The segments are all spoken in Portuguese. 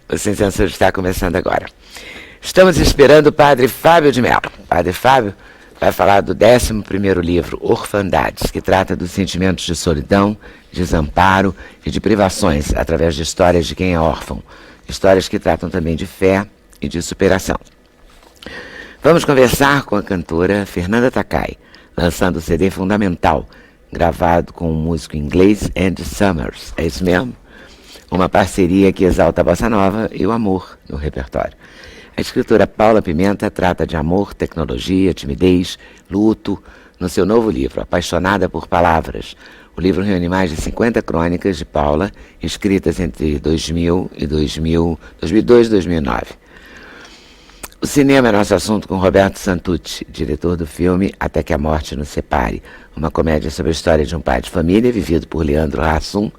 O Sem Censura está começando agora. Estamos esperando o Padre Fábio de Mello. Padre Fábio vai falar do 11º livro, Orfandades, que trata dos sentimentos de solidão, desamparo e de privações, através de histórias de quem é órfão. Histórias que tratam também de fé e de superação. Vamos conversar com a cantora Fernanda Takai, lançando o CD Fundamental, gravado com o músico inglês Andy Summers. É isso mesmo? Uma parceria que exalta a bossa nova e o amor no repertório. A escritora Paula Pimenta trata de amor, tecnologia, timidez, luto, no seu novo livro, Apaixonada por Palavras. O livro reúne mais de 50 crônicas de Paula, escritas entre 2002 e 2009. O cinema é nosso assunto com Roberto Santucci, diretor do filme Até que a Morte nos Separe, uma comédia sobre a história de um pai de família, vivido por Leandro Hassum,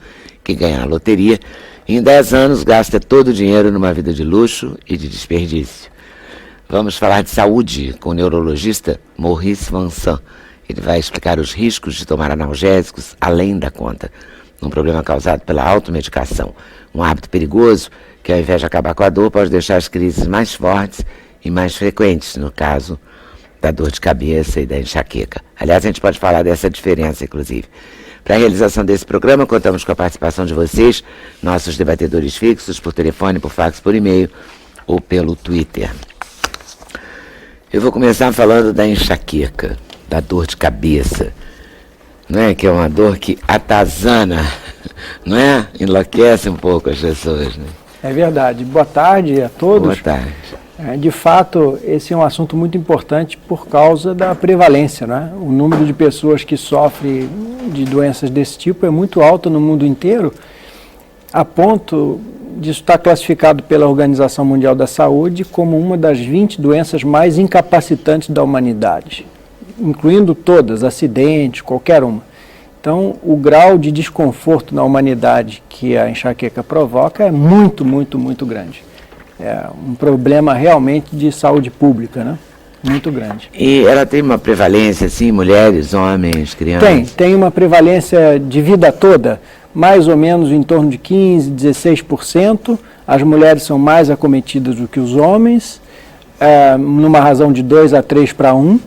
que ganha a loteria e em 10 anos gasta todo o dinheiro numa vida de luxo e de desperdício. Vamos falar de saúde com o neurologista Maurice Vincent. Ele vai explicar os riscos de tomar analgésicos além da conta, um problema causado pela automedicação, um hábito perigoso que, ao invés de acabar com a dor, pode deixar as crises mais fortes e mais frequentes, no caso da dor de cabeça e da enxaqueca. Aliás, a gente pode falar dessa diferença, inclusive. Para a realização desse programa, contamos com a participação de vocês, nossos debatedores fixos, por telefone, por fax, por e-mail ou pelo Twitter. Eu vou começar falando da enxaqueca, da dor de cabeça, não é? Que é uma dor que atazana, não é? Enlouquece um pouco as pessoas, né? É verdade. Boa tarde a todos. Boa tarde. De fato, esse é um assunto muito importante por causa da prevalência, né? O número de pessoas que sofrem de doenças desse tipo é muito alto no mundo inteiro, a ponto de estar classificado pela Organização Mundial da Saúde como uma das 20 doenças mais incapacitantes da humanidade, incluindo todas, acidentes, qualquer uma. Então, o grau de desconforto na humanidade que a enxaqueca provoca é muito, muito, muito grande. É um problema realmente de saúde pública, né? Muito grande. E ela tem uma prevalência, assim, mulheres, homens, crianças? Tem uma prevalência de vida toda, mais ou menos em torno de 15%, 16%. As mulheres são mais acometidas do que os homens, numa razão de 2 a 3 para 1.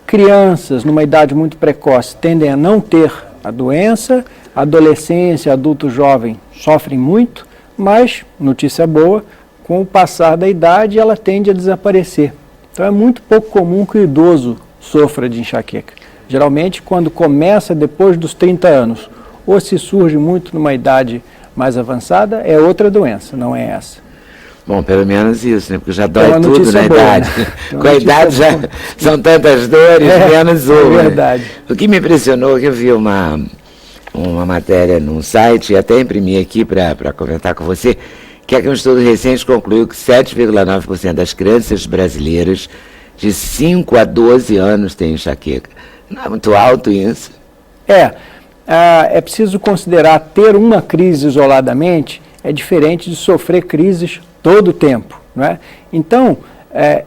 Crianças, numa idade muito precoce, tendem a não ter a doença. Adolescência, adulto jovem sofrem muito, mas, notícia boa, com o passar da idade ela tende a desaparecer. Então é muito pouco comum que o idoso sofra de enxaqueca. Geralmente, quando começa depois dos 30 anos, ou se surge muito numa idade mais avançada, é outra doença, não é essa. Bom, pelo menos isso, né? Porque já dói tudo na boa, idade. Né? Com a idade já são tantas dores, menos uma. É verdade. O que me impressionou é que eu vi uma matéria num site, e até imprimi aqui para comentar com você, que é que um estudo recente concluiu que 7,9% das crianças brasileiras de 5 a 12 anos têm enxaqueca. Não é muito alto isso? É preciso considerar ter uma crise isoladamente é diferente de sofrer crises todo o tempo, não é? Então,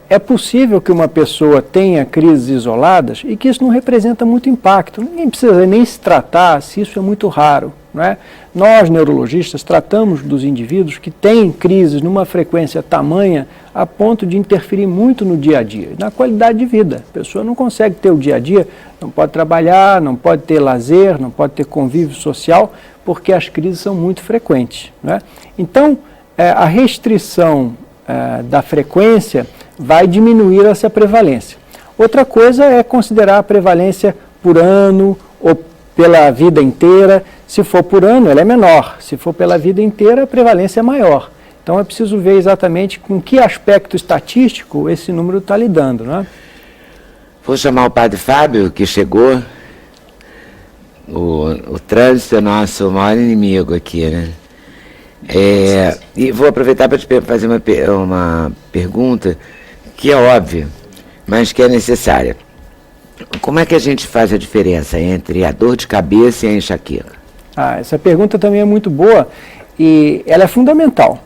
é possível que uma pessoa tenha crises isoladas e que isso não representa muito impacto. Ninguém precisa nem se tratar se isso é muito raro, não é? Nós, neurologistas, tratamos dos indivíduos que têm crises numa frequência tamanha a ponto de interferir muito no dia a dia, na qualidade de vida. A pessoa não consegue ter o dia a dia, não pode trabalhar, não pode ter lazer, não pode ter convívio social, porque as crises são muito frequentes, não é? Então, a restrição da frequência vai diminuir essa prevalência. Outra coisa é considerar a prevalência por ano ou pela vida inteira. Se for por ano, ela é menor. Se for pela vida inteira, a prevalência é maior. Então é preciso ver exatamente com que aspecto estatístico esse número está lidando, né? Vou chamar o Padre Fábio, que chegou. O trânsito é nosso maior inimigo aqui, né? E vou aproveitar para te fazer uma pergunta que é óbvia, mas que é necessária. Como é que a gente faz a diferença entre a dor de cabeça e a enxaqueca? Essa pergunta também é muito boa e ela é fundamental.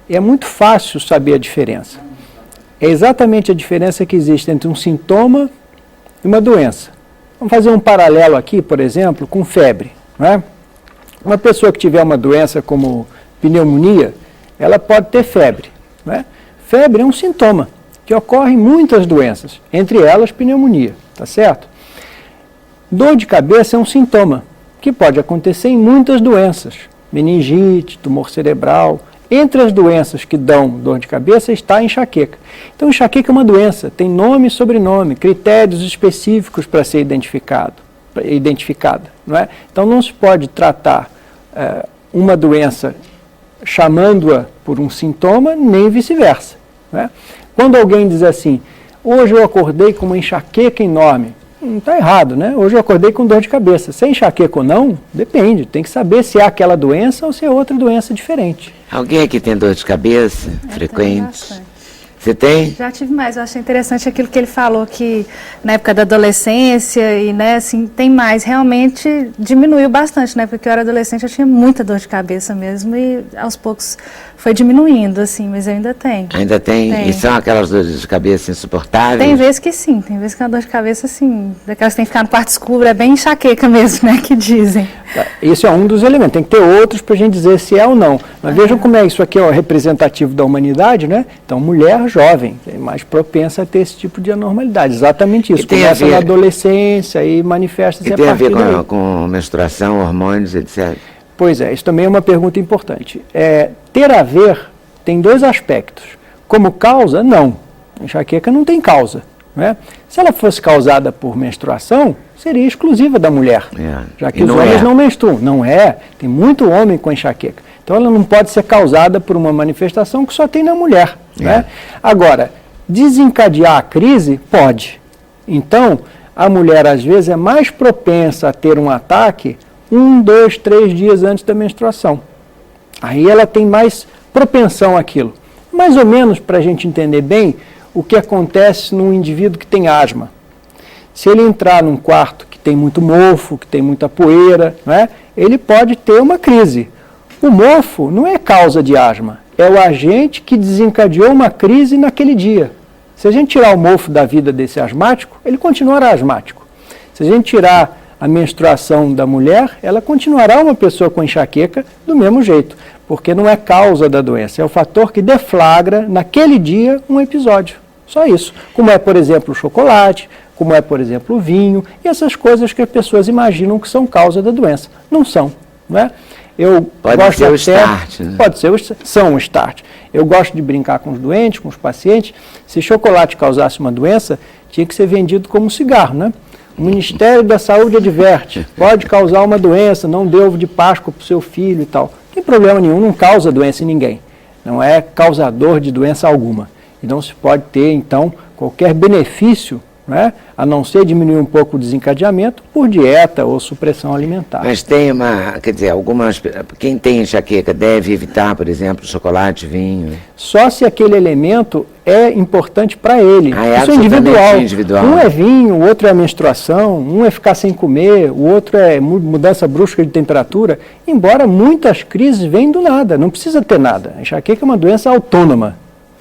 E é muito fácil saber a diferença. É exatamente a diferença que existe entre um sintoma e uma doença. Vamos fazer um paralelo aqui, por exemplo, com febre, não é? Uma pessoa que tiver uma doença como pneumonia, ela pode ter febre. Né? Febre é um sintoma que ocorre em muitas doenças, entre elas pneumonia, tá certo? Dor de cabeça é um sintoma que pode acontecer em muitas doenças, meningite, tumor cerebral. Entre as doenças que dão dor de cabeça está a enxaqueca. Então, enxaqueca é uma doença, tem nome e sobrenome, critérios específicos para ser identificada. Não é? Então, não se pode tratar uma doença chamando-a por um sintoma, nem vice-versa. Não é? Quando alguém diz assim, hoje eu acordei com uma enxaqueca enorme, está errado, né? Hoje eu acordei com dor de cabeça. Se é enxaqueca ou não, depende. Tem que saber se é aquela doença ou se é outra doença diferente. Alguém aqui tem dor de cabeça frequente? Você tem? Já tive mais. Eu achei interessante aquilo que ele falou, que na época da adolescência e, né, assim, tem mais. Realmente diminuiu bastante, né? Porque eu era adolescente, eu tinha muita dor de cabeça mesmo e aos poucos foi diminuindo, assim, mas eu ainda tenho. Ainda tem? Tem. E são aquelas dores de cabeça insuportáveis? Tem vezes que sim, tem vezes que é uma dor de cabeça, assim, daquelas que tem que ficar no quarto escuro, é bem enxaqueca mesmo, né, que dizem. Isso é um dos elementos, tem que ter outros para a gente dizer se é ou não. Mas vejam como é isso aqui, ó, representativo da humanidade, né? Então, mulher jovem é mais propensa a ter esse tipo de anormalidade. Exatamente isso. Começa na adolescência e manifesta-se a partir daí. E tem a ver com menstruação, hormônios, etc.? Pois é, isso também é uma pergunta importante. Ter a ver tem dois aspectos. Como causa, não. A enxaqueca não tem causa. Não é? Se ela fosse causada por menstruação, seria exclusiva da mulher, já que os homens não menstruam. Não é. Tem muito homem com enxaqueca. Então ela não pode ser causada por uma manifestação que só tem na mulher. Né? Agora, desencadear a crise, pode. Então, a mulher às vezes é mais propensa a ter um ataque 1, 2, 3 dias antes da menstruação. Aí ela tem mais propensão àquilo. Mais ou menos, para a gente entender bem, o que acontece num indivíduo que tem asma. Se ele entrar num quarto que tem muito mofo, que tem muita poeira, né, ele pode ter uma crise. O mofo não é causa de asma, é o agente que desencadeou uma crise naquele dia. Se a gente tirar o mofo da vida desse asmático, ele continuará asmático. Se a gente tirar a menstruação da mulher, ela continuará uma pessoa com enxaqueca do mesmo jeito, porque não é causa da doença, é o fator que deflagra naquele dia um episódio. Só isso. Como é, por exemplo, o chocolate, como é, por exemplo, o vinho, e essas coisas que as pessoas imaginam que são causa da doença. Não são, não é? Pode ser o start, né? Pode ser, são o start. Eu gosto de brincar com os doentes, com os pacientes. Se chocolate causasse uma doença, tinha que ser vendido como cigarro, né? O Ministério da Saúde adverte, pode causar uma doença, não dê ovo de Páscoa para o seu filho e tal. Não tem problema nenhum, não causa doença em ninguém. Não é causador de doença alguma. E não se pode ter, então, qualquer benefício, né, a não ser diminuir um pouco o desencadeamento por dieta ou supressão alimentar. Mas tem quem tem enxaqueca deve evitar, por exemplo, chocolate, vinho? Só se aquele elemento é importante para ele. Isso é individual. Um é vinho, o outro é a menstruação, um é ficar sem comer, o outro é mudança brusca de temperatura, embora muitas crises venham do nada, não precisa ter nada. A enxaqueca é uma doença autônoma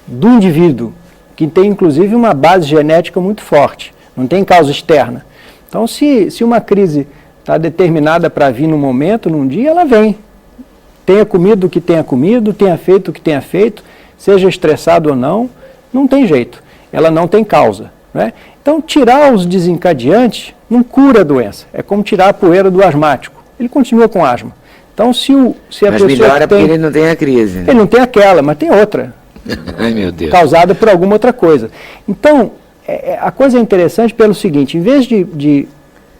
do indivíduo, que tem inclusive uma base genética muito forte, não tem causa externa. Então, se uma crise está determinada para vir num momento, num dia, ela vem. Tenha comido o que tenha comido, tenha feito o que tenha feito, seja estressado ou não, não tem jeito. Ela não tem causa. Né? Então, tirar os desencadeantes não cura a doença. É como tirar a poeira do asmático. Ele continua com asma. Então, se a mas pessoa melhora porque ele não tem a crise. Né? Ele não tem aquela, mas tem outra. Ai, meu Deus. Causada por alguma outra coisa. Então, a coisa é interessante pelo seguinte, em vez de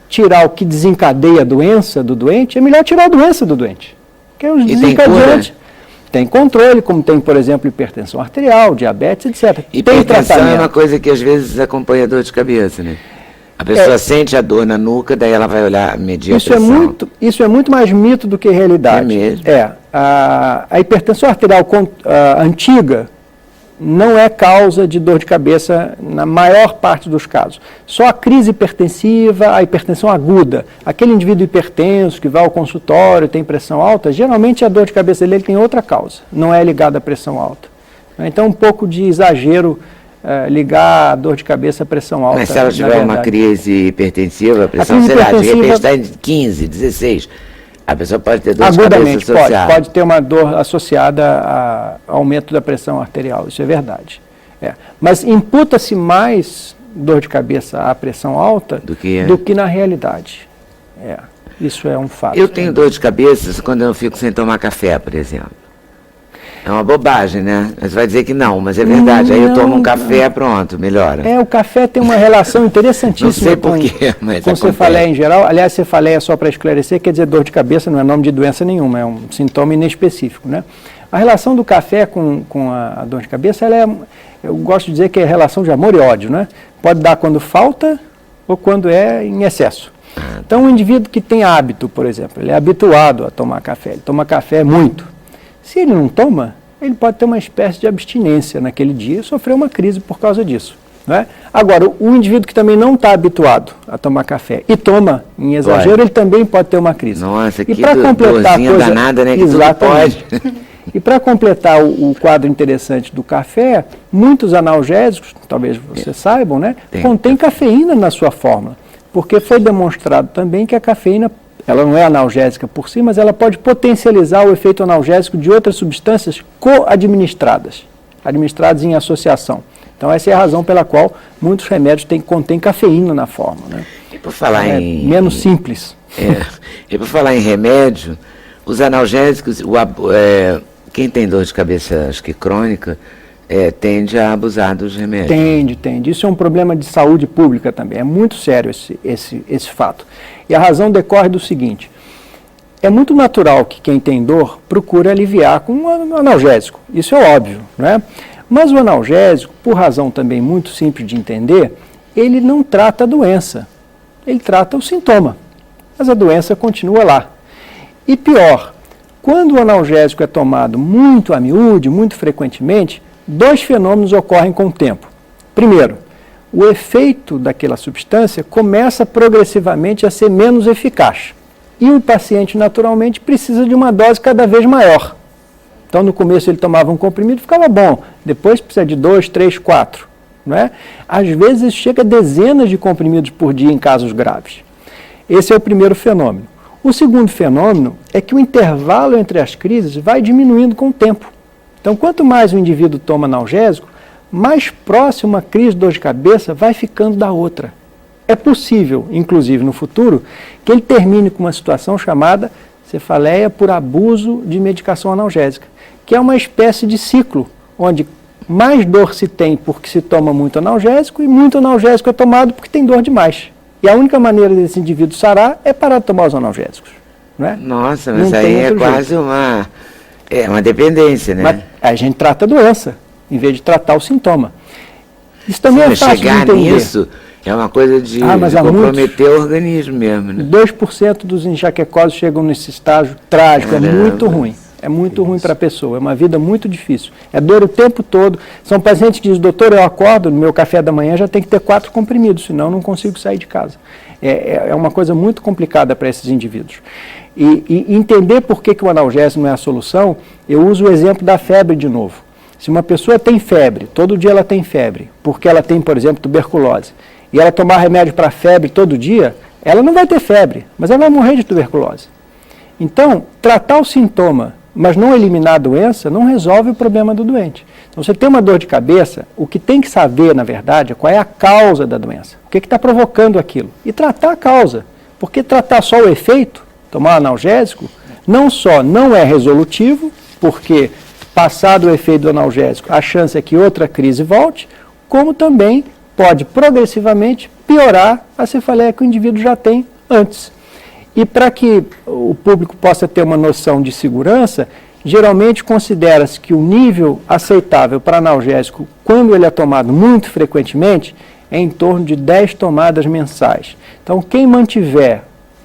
tirar o que desencadeia a doença do doente, é melhor tirar a doença do doente. Porque os desencadeantes tem controle, como tem, por exemplo, hipertensão arterial, diabetes, etc. Hipertensão é uma coisa que às vezes acompanha a dor de cabeça, né? A pessoa sente a dor na nuca, daí ela vai olhar, medir a pressão. Isso é muito mais mito do que realidade. É mesmo? A hipertensão arterial antiga não é causa de dor de cabeça na maior parte dos casos. Só a crise hipertensiva, a hipertensão aguda, aquele indivíduo hipertenso que vai ao consultório, tem pressão alta, geralmente a dor de cabeça dele tem outra causa, não é ligada à pressão alta. Então, um pouco de exagero ligar a dor de cabeça à pressão alta. Mas se ela tiver uma crise hipertensiva, a pressão, sei lá, de repente está em 15, 16, A pessoa pode ter dor de cabeça Agudamente, associada. pode ter uma dor associada ao aumento da pressão arterial, isso é verdade. Mas imputa-se mais dor de cabeça à pressão alta do que na realidade. Isso é um fato. Eu tenho dor de cabeça quando eu fico sem tomar café, por exemplo. É uma bobagem, né? Você vai dizer que não, mas é verdade. Aí eu tomo um café, pronto, melhora. O café tem uma relação interessantíssima. Não sei porquê, mas com cefaleia em geral. Aliás, cefaleia, só para esclarecer, quer dizer dor de cabeça, não é nome de doença nenhuma, é um sintoma inespecífico, né? A relação do café com a dor de cabeça, eu gosto de dizer que é relação de amor e ódio, né? Pode dar quando falta ou quando é em excesso. Então, um indivíduo que tem hábito, por exemplo, ele é habituado a tomar café, ele toma café muito. Se ele não toma, ele pode ter uma espécie de abstinência naquele dia e sofrer uma crise por causa disso. Né? Agora, o indivíduo que também não está habituado a tomar café e toma em exagero, ele também pode ter uma crise. Nossa, que dorzinha danada, né? Que exatamente. tudo pode. E para completar o quadro interessante do café, muitos analgésicos, talvez vocês saibam, né, contém cafeína na sua fórmula. Porque foi demonstrado também que a cafeína, ela não é analgésica por si, mas ela pode potencializar o efeito analgésico de outras substâncias co-administradas, administradas em associação. Então essa é a razão pela qual muitos remédios contêm cafeína na fórmula. Né? E por falar menos simples. E por falar em remédio, os analgésicos, quem tem dor de cabeça, acho que crônica, tende a abusar dos remédios. Tende. Isso é um problema de saúde pública também. É muito sério esse fato. E a razão decorre do seguinte: é muito natural que quem tem dor procure aliviar com um analgésico. Isso é óbvio, né? Mas o analgésico, por razão também muito simples de entender, ele não trata a doença. Ele trata o sintoma. Mas a doença continua lá. E pior, quando o analgésico é tomado muito a miúde, muito frequentemente, dois fenômenos ocorrem com o tempo. Primeiro, o efeito daquela substância começa progressivamente a ser menos eficaz. E o paciente, naturalmente, precisa de uma dose cada vez maior. Então, no começo ele tomava um comprimido, ficava bom. Depois precisa de 2, 3, 4. Não é? Às vezes chega a dezenas de comprimidos por dia em casos graves. Esse é o primeiro fenômeno. O segundo fenômeno é que o intervalo entre as crises vai diminuindo com o tempo. Então, quanto mais o indivíduo toma analgésico, mais próximo a crise de dor de cabeça vai ficando da outra. É possível, inclusive no futuro, que ele termine com uma situação chamada cefaleia por abuso de medicação analgésica, que é uma espécie de ciclo, onde mais dor se tem porque se toma muito analgésico e muito analgésico é tomado porque tem dor demais. E a única maneira desse indivíduo sarar é parar de tomar os analgésicos. Não é? Nossa, mas aí é quase uma dependência, né? Mas a gente trata a doença, em vez de tratar o sintoma. Isso também é fácil de entender. Nisso é uma coisa de comprometer o organismo mesmo, né? 2% dos enxaquecosos chegam nesse estágio trágico, é muito ruim. É muito ruim para a pessoa, é uma vida muito difícil. É dor o tempo todo. São pacientes que dizem: doutor, eu acordo, no meu café da manhã já tem que ter 4 comprimidos, senão eu não consigo sair de casa. É uma coisa muito complicada para esses indivíduos. E entender por que o analgésico não é a solução, eu uso o exemplo da febre de novo. Se uma pessoa tem febre, todo dia ela tem febre, porque ela tem, por exemplo, tuberculose, e ela tomar remédio para febre todo dia, ela não vai ter febre, mas ela vai morrer de tuberculose. Então, tratar o sintoma, mas não eliminar a doença, não resolve o problema do doente. Então, você tem uma dor de cabeça, o que tem que saber, na verdade, é qual é a causa da doença. O que está provocando aquilo? E tratar a causa. Porque tratar só o efeito, tomar analgésico, não só não é resolutivo, porque passado o efeito do analgésico, a chance é que outra crise volte, como também pode progressivamente piorar a cefaleia que o indivíduo já tem antes. E para que o público possa ter uma noção de segurança, geralmente considera-se que o nível aceitável para analgésico, quando ele é tomado muito frequentemente, é em torno de 10 tomadas mensais. Então, quem mantiver,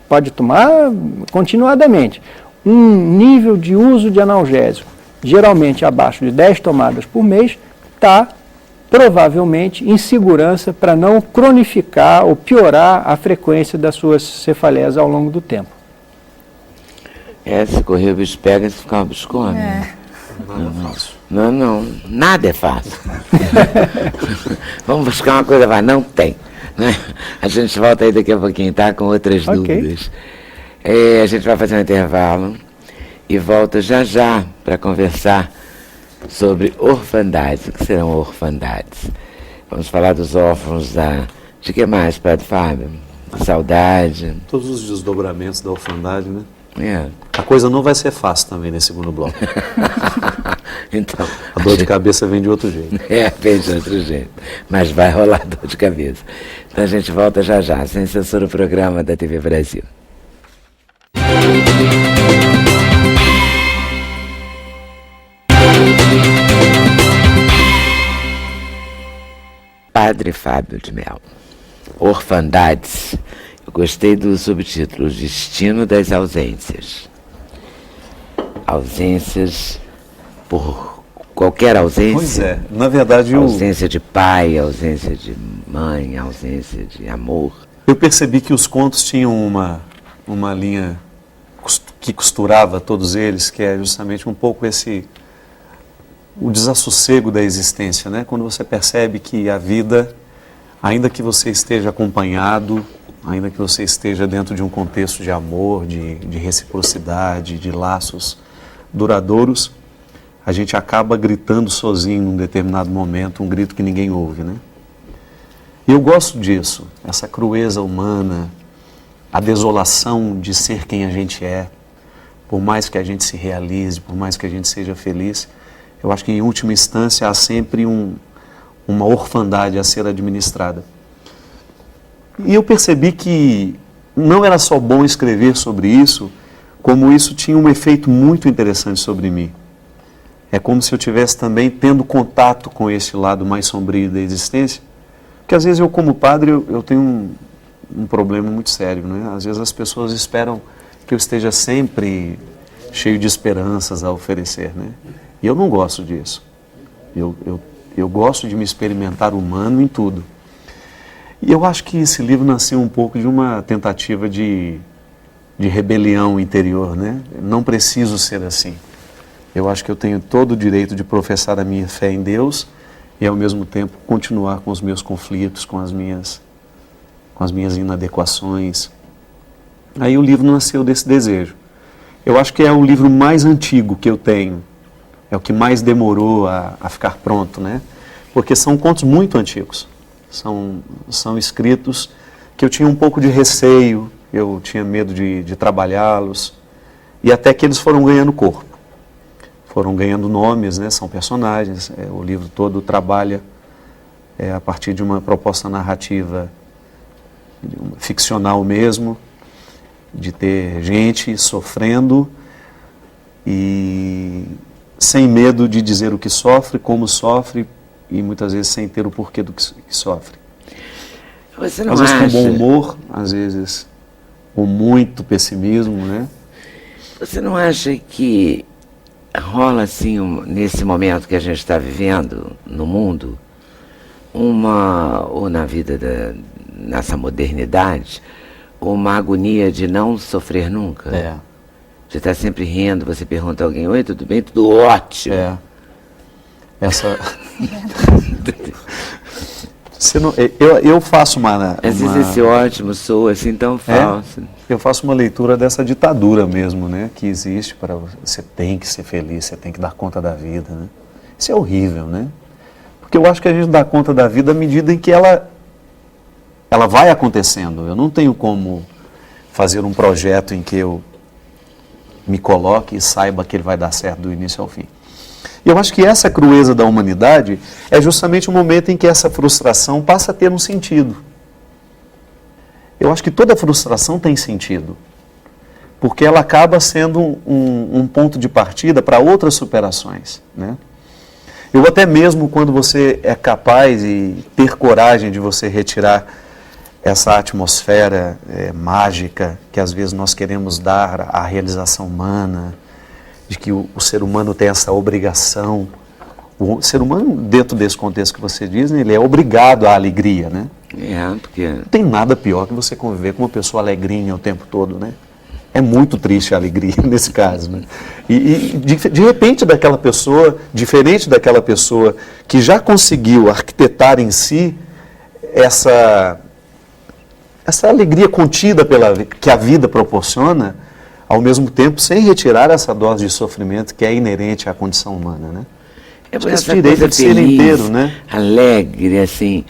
pode tomar continuadamente, um nível de uso de analgésico, geralmente abaixo de 10 tomadas por mês, está provavelmente em segurança para não cronificar ou piorar a frequência das suas cefaleias ao longo do tempo. Se correr o bicho pega, se ficar um bicho come. Não é fácil. Não, nada é fácil. Vamos buscar uma coisa, mas não tem. Né? A gente volta aí daqui a pouquinho, tá? Com outras dúvidas. A gente vai fazer um intervalo e volta já já para conversar sobre orfandades. O que serão orfandades? Vamos falar dos órfãos de que mais, Padre Fábio? Saudade. Todos os desdobramentos da orfandade, né? É. A coisa não vai ser fácil também nesse segundo bloco. Então, A dor de cabeça vem de outro jeito. vem de outro jeito. Mas vai rolar dor de cabeça. Então a gente volta já já, sem censura, o programa da TV Brasil. Padre Fábio de Mel. Orfandades. Eu gostei do subtítulo, Destino das Ausências. Ausências por qualquer ausência. Pois é, na verdade Ausência de pai, ausência de mãe, ausência de amor. eu percebi que os contos tinham uma linha que costurava todos eles, que é justamente um pouco o desassossego da existência, né? Quando você percebe que a vida, ainda que você esteja acompanhado, ainda que você esteja dentro de um contexto de amor, de reciprocidade, de laços duradouros, a gente acaba gritando sozinho num determinado momento, um grito que ninguém ouve, né? E eu gosto disso, essa crueza humana, a desolação de ser quem a gente é, por mais que a gente se realize, por mais que a gente seja feliz, eu acho que em última instância há sempre uma orfandade a ser administrada. E eu percebi que não era só bom escrever sobre isso, como isso tinha um efeito muito interessante sobre mim. É como se eu estivesse também tendo contato com esse lado mais sombrio da existência, porque às vezes eu, como padre, eu tenho um problema muito sério, né? Às vezes as pessoas esperam que eu esteja sempre cheio de esperanças a oferecer, né? E eu não gosto disso. Eu gosto de me experimentar humano em tudo. E eu acho que esse livro nasceu um pouco de uma tentativa de rebelião interior, né? Não preciso ser assim. Eu acho que eu tenho todo o direito de professar a minha fé em Deus e, ao mesmo tempo, continuar com os meus conflitos, com as minhas inadequações. Aí o livro nasceu desse desejo. Eu acho que é o livro mais antigo que eu tenho. É o que mais demorou a ficar pronto, né? Porque são contos muito antigos. São escritos que eu tinha um pouco de receio, eu tinha medo de trabalhá-los, e até que eles foram ganhando corpo. Foram ganhando nomes, né? São personagens. O livro todo trabalha a partir de uma proposta narrativa ficcional mesmo, de ter gente sofrendo e sem medo de dizer o que sofre, como sofre, e muitas vezes sem ter o porquê do que sofre. Você não às vezes acha... com bom humor, às vezes com muito pessimismo, né? Você não acha que rola assim, nesse momento que a gente está vivendo no mundo, ou na vida nessa modernidade, uma agonia de não sofrer nunca? Você está sempre rindo, você pergunta a alguém, oi, tudo bem? Tudo ótimo. Eu faço uma... Às vezes esse ótimo soa assim tão falso. Eu faço uma leitura dessa ditadura mesmo, né? Que existe para você tem que ser feliz, você tem que dar conta da vida, né? Isso é horrível, né? Porque eu acho que a gente dá conta da vida à medida em que ela vai acontecendo. Eu não tenho como fazer um projeto em que eu me coloque e saiba que ele vai dar certo do início ao fim. E eu acho que essa crueza da humanidade é justamente o momento em que essa frustração passa a ter um sentido. Eu acho que toda frustração tem sentido, porque ela acaba sendo um ponto de partida para outras superações, né? Eu até mesmo quando você é capaz e ter coragem de você retirar essa atmosfera mágica que às vezes nós queremos dar à realização humana, de que o ser humano tem essa obrigação. O ser humano, dentro desse contexto que você diz, ele é obrigado à alegria, né? Porque... Não tem nada pior que você conviver com uma pessoa alegrinha o tempo todo, né? É muito triste a alegria nesse caso, né? E de repente daquela pessoa, diferente daquela pessoa que já conseguiu arquitetar em si essa alegria contida que a vida proporciona, ao mesmo tempo sem retirar essa dose de sofrimento que é inerente à condição humana, né? Esse direito de ser inteiro, né? Alegre, assim,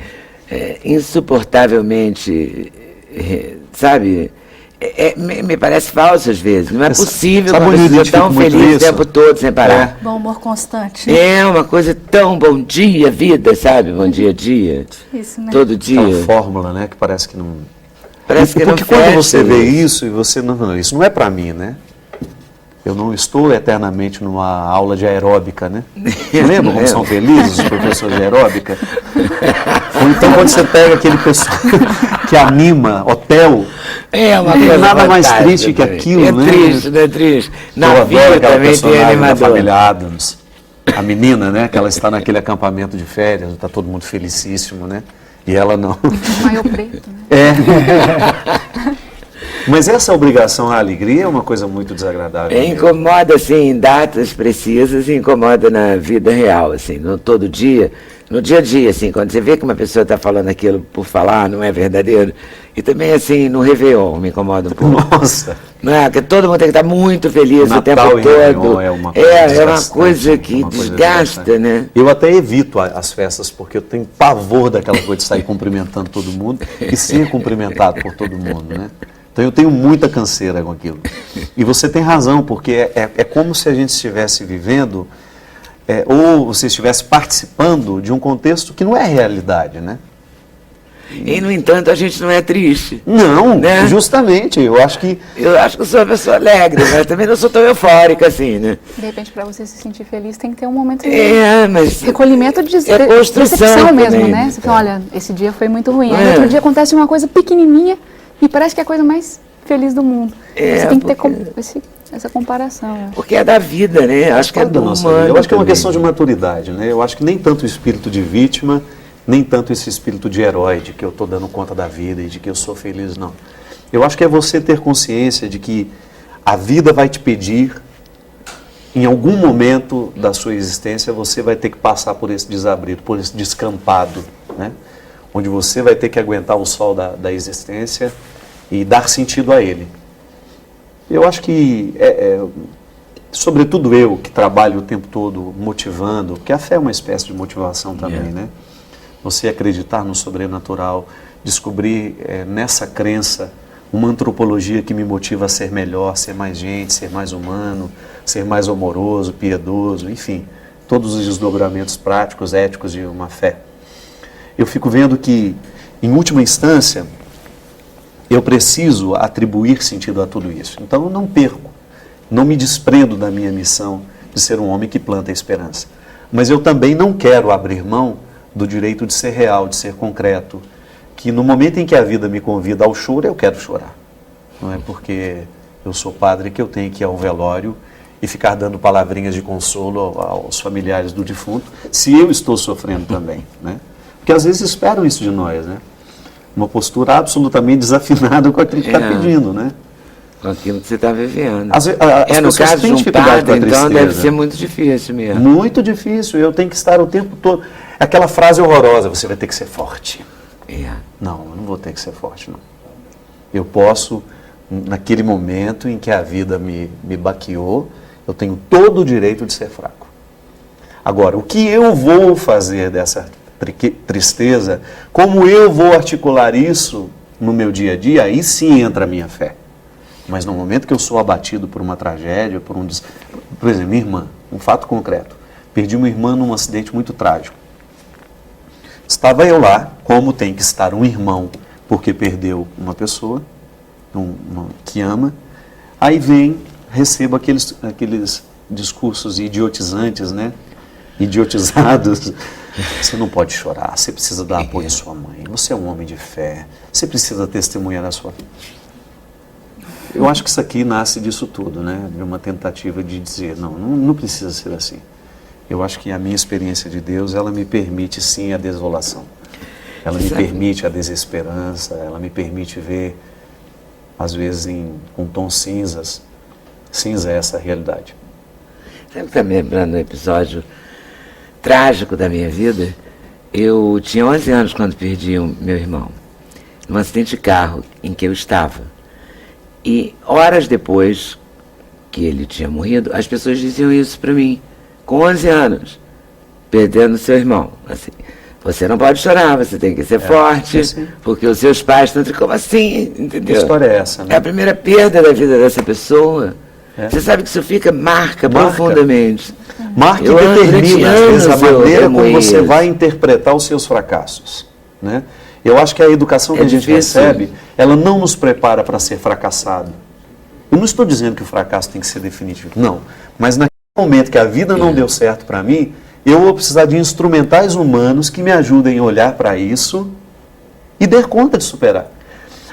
insuportavelmente, sabe? Me parece falso às vezes. Não é possível uma pessoa tão feliz o tempo todo sem parar. Bom humor constante. É uma coisa tão bom dia, vida, sabe? Bom dia, dia. Isso, né? Todo dia. É uma fórmula, né? Que parece que não... Parece que porque quando você vê isso e você não, isso não é para mim, né? Eu não estou eternamente numa aula de aeróbica, né? Lembra como são felizes os professores de aeróbica? Ou então quando você pega aquele pessoal que anima hotel, uma coisa nada mais triste que aquilo, né? É triste. Na vida também tem animador. Da família Addams, a menina, né? Que ela está naquele acampamento de férias, está todo mundo felicíssimo, né? E ela não. Maior preto, né? Mas essa obrigação à alegria é uma coisa muito desagradável. Incomoda, assim, em datas precisas e incomoda na vida real, assim, no todo dia, no dia a dia, assim, quando você vê que uma pessoa está falando aquilo por falar, não é verdadeiro. E também, assim, no Réveillon me incomoda um pouco. Nossa! Não é? Porque todo mundo tem que estar muito feliz o tempo todo. É uma coisa, que desgasta, né? Eu até evito as festas, porque eu tenho pavor daquela coisa de sair cumprimentando todo mundo e ser cumprimentado por todo mundo, né? Então eu tenho muita canseira com aquilo. E você tem razão, porque é como se a gente estivesse vivendo, ou você estivesse participando de um contexto que não é realidade, né? E, no entanto, a gente não é triste. Não, né? Justamente. Eu acho que eu sou uma pessoa alegre, mas também não sou tão eufórica assim, né? De repente, para você se sentir feliz, tem que ter um momento de mas recolhimento, de decepção mesmo, né? Você fala, olha, esse dia foi muito ruim. Aí, outro dia acontece uma coisa pequenininha e parece que é a coisa mais feliz do mundo. Você tem que ter essa comparação. Porque é da vida, né? Acho que é do humano. Eu acho que é uma questão de maturidade, né? Eu acho que nem tanto o espírito de vítima, nem tanto esse espírito de herói, de que eu estou dando conta da vida e de que eu sou feliz, não. Eu acho que é você ter consciência de que a vida vai te pedir, em algum momento da sua existência, você vai ter que passar por esse desabrido, por esse descampado, né? Onde você vai ter que aguentar o sol da existência e dar sentido a ele. Eu acho que, sobretudo eu, que trabalho o tempo todo motivando, porque a fé é uma espécie de motivação também, né? Você acreditar no sobrenatural, descobrir nessa crença uma antropologia que me motiva a ser melhor, ser mais gente, ser mais humano, ser mais amoroso, piedoso, enfim, todos os desdobramentos práticos, éticos de uma fé. Eu fico vendo que, em última instância, eu preciso atribuir sentido a tudo isso. Então eu não perco, não me desprendo da minha missão de ser um homem que planta a esperança. Mas eu também não quero abrir mão do direito de ser real, de ser concreto, que no momento em que a vida me convida ao choro, eu quero chorar. Não é porque eu sou padre que eu tenho que ir ao velório e ficar dando palavrinhas de consolo aos familiares do defunto, se eu estou sofrendo também, né? Porque às vezes esperam isso de nós, né? Uma postura absolutamente desafinada com aquilo que está pedindo, né? Com aquilo que você está vivendo. No caso de um padre, então deve ser muito difícil mesmo. Muito difícil, eu tenho que estar o tempo todo... Aquela frase horrorosa, você vai ter que ser forte. Não, eu não vou ter que ser forte, não. Eu posso, naquele momento em que a vida me baqueou, eu tenho todo o direito de ser fraco. Agora, o que eu vou fazer dessa tristeza, como eu vou articular isso no meu dia a dia, aí sim entra a minha fé. Mas no momento que eu sou abatido por uma tragédia, por exemplo, minha irmã, um fato concreto, perdi uma irmã num acidente muito trágico. Estava eu lá, como tem que estar um irmão, porque perdeu uma pessoa que ama, aí recebo aqueles discursos idiotizantes, né? Idiotizados. Você não pode chorar, você precisa dar apoio à sua mãe, você é um homem de fé, você precisa testemunhar a sua vida. Eu acho que isso aqui nasce disso tudo, né? De uma tentativa de dizer, não precisa ser assim. Eu acho que a minha experiência de Deus, ela me permite sim a desolação. Ela me permite a desesperança, ela me permite ver, às vezes, com tons cinzas. Cinza é essa realidade. Sabe que está me lembrando um episódio trágico da minha vida? Eu tinha 11 anos quando perdi o meu irmão, num acidente de carro em que eu estava. E horas depois que ele tinha morrido, as pessoas diziam isso para mim, com 11 anos, perdendo seu irmão. Assim, você não pode chorar, você tem que ser forte, porque os seus pais estão... Como assim? Entendeu? Que história é essa, né? É a primeira perda da vida dessa pessoa. Você sabe que isso marca profundamente. Marca e determina, às vezes, a maneira como você vai interpretar os seus fracassos, né? Eu acho que a educação que a gente recebe, ela não nos prepara para ser fracassado. Eu não estou dizendo que o fracasso tem que ser definitivo, não. Mas naquele momento que a vida não deu certo para mim, eu vou precisar de instrumentais humanos que me ajudem a olhar para isso e dar conta de superar.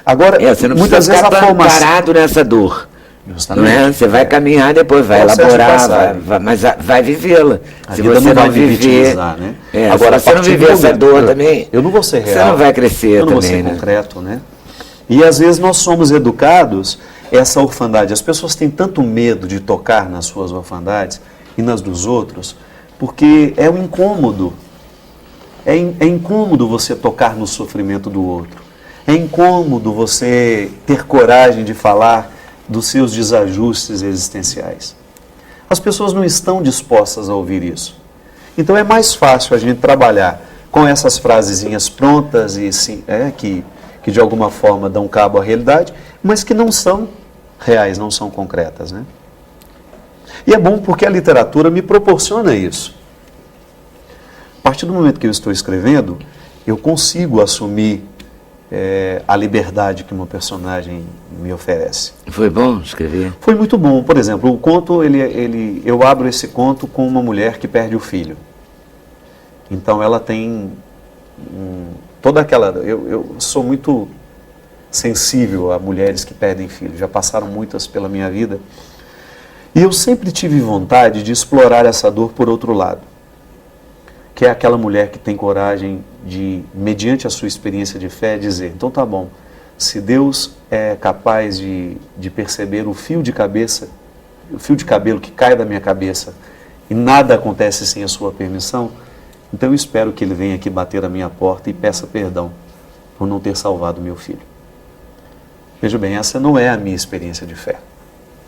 Agora, você não muitas vezes a formação... parado nessa dor. Justamente. Não é? Você vai caminhar, depois vai elaborar, mas vai vivê-la. Se você não viver, né? Agora, se você não viver essa dor também, eu não vou ser real. Você não vai crescer também, não vou ser concreto, né? E às vezes nós somos educados, essa orfandade, as pessoas têm tanto medo de tocar nas suas orfandades e nas dos outros, porque é um incômodo. É incômodo você tocar no sofrimento do outro. É incômodo você ter coragem de falar dos seus desajustes existenciais. As pessoas não estão dispostas a ouvir isso. Então é mais fácil a gente trabalhar com essas frasezinhas prontas e que de alguma forma dão cabo à realidade, mas que não são reais, não são concretas, né? E é bom porque a literatura me proporciona isso. A partir do momento que eu estou escrevendo, eu consigo assumir a liberdade que uma personagem me oferece. Foi bom escrever? Foi muito bom. Por exemplo, o conto, eu abro esse conto com uma mulher que perde o filho. Então ela tem toda aquela... Eu sou muito sensível a mulheres que perdem filhos. Já passaram muitas pela minha vida. E eu sempre tive vontade de explorar essa dor por outro lado. Que é aquela mulher que tem coragem de, mediante a sua experiência de fé, dizer, então tá bom, se Deus é capaz de perceber o fio de cabelo que cai da minha cabeça e nada acontece sem a sua permissão, então eu espero que Ele venha aqui bater a minha porta e peça perdão por não ter salvado meu filho. Veja bem, essa não é a minha experiência de fé.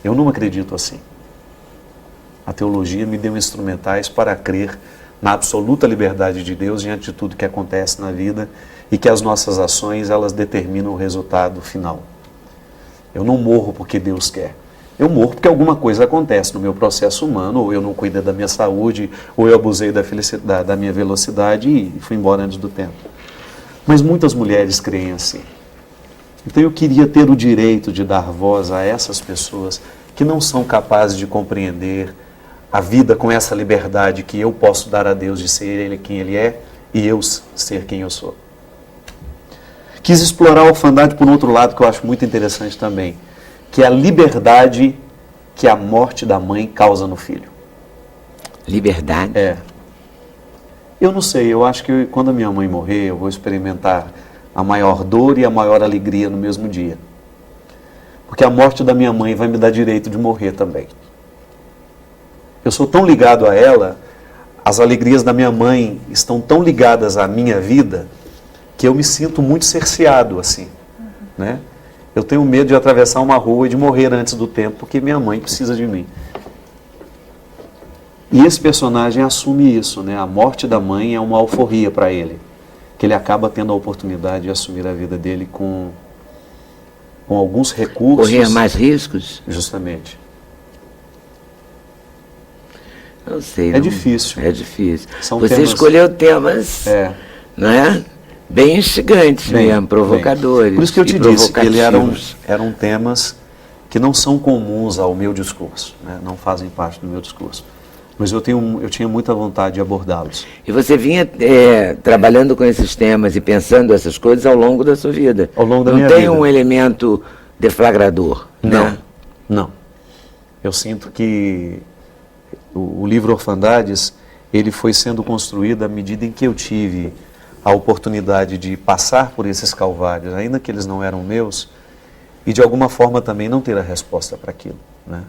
Eu não acredito assim. A teologia me deu instrumentais para crer na absoluta liberdade de Deus diante de tudo que acontece na vida e que as nossas ações, elas determinam o resultado final. Eu não morro porque Deus quer. Eu morro porque alguma coisa acontece no meu processo humano, ou eu não cuidei da minha saúde, ou eu abusei da minha velocidade e fui embora antes do tempo. Mas muitas mulheres creem assim. Então eu queria ter o direito de dar voz a essas pessoas que não são capazes de compreender a vida com essa liberdade que eu posso dar a Deus de ser Ele quem Ele é e eu ser quem eu sou. Quis explorar a orfandade por um outro lado que eu acho muito interessante também, que é a liberdade que a morte da mãe causa no filho. Liberdade? Eu não sei, eu acho que quando a minha mãe morrer, eu vou experimentar a maior dor e a maior alegria no mesmo dia. Porque a morte da minha mãe vai me dar direito de morrer também. Eu sou tão ligado a ela, as alegrias da minha mãe estão tão ligadas à minha vida, que eu me sinto muito cerceado, assim, né? Eu tenho medo de atravessar uma rua e de morrer antes do tempo, porque minha mãe precisa de mim. E esse personagem assume isso, né? A morte da mãe é uma alforria para ele, que ele acaba tendo a oportunidade de assumir a vida dele com alguns recursos. Correr mais riscos? Justamente. Não sei. É difícil. É difícil. Você escolheu temas, não é? Bem instigantes mesmo, provocadores. Por isso que eu te disse que eles eram temas que não são comuns ao meu discurso, né? Não fazem parte do meu discurso. Mas eu tinha muita vontade de abordá-los. E você vinha trabalhando com esses temas e pensando essas coisas ao longo da sua vida? Ao longo da minha vida. Não tem um elemento deflagrador? Não, não. Eu sinto que o livro Orfandades, ele foi sendo construído à medida em que eu tive a oportunidade de passar por esses calvários, ainda que eles não eram meus, e de alguma forma também não ter a resposta para aquilo, né?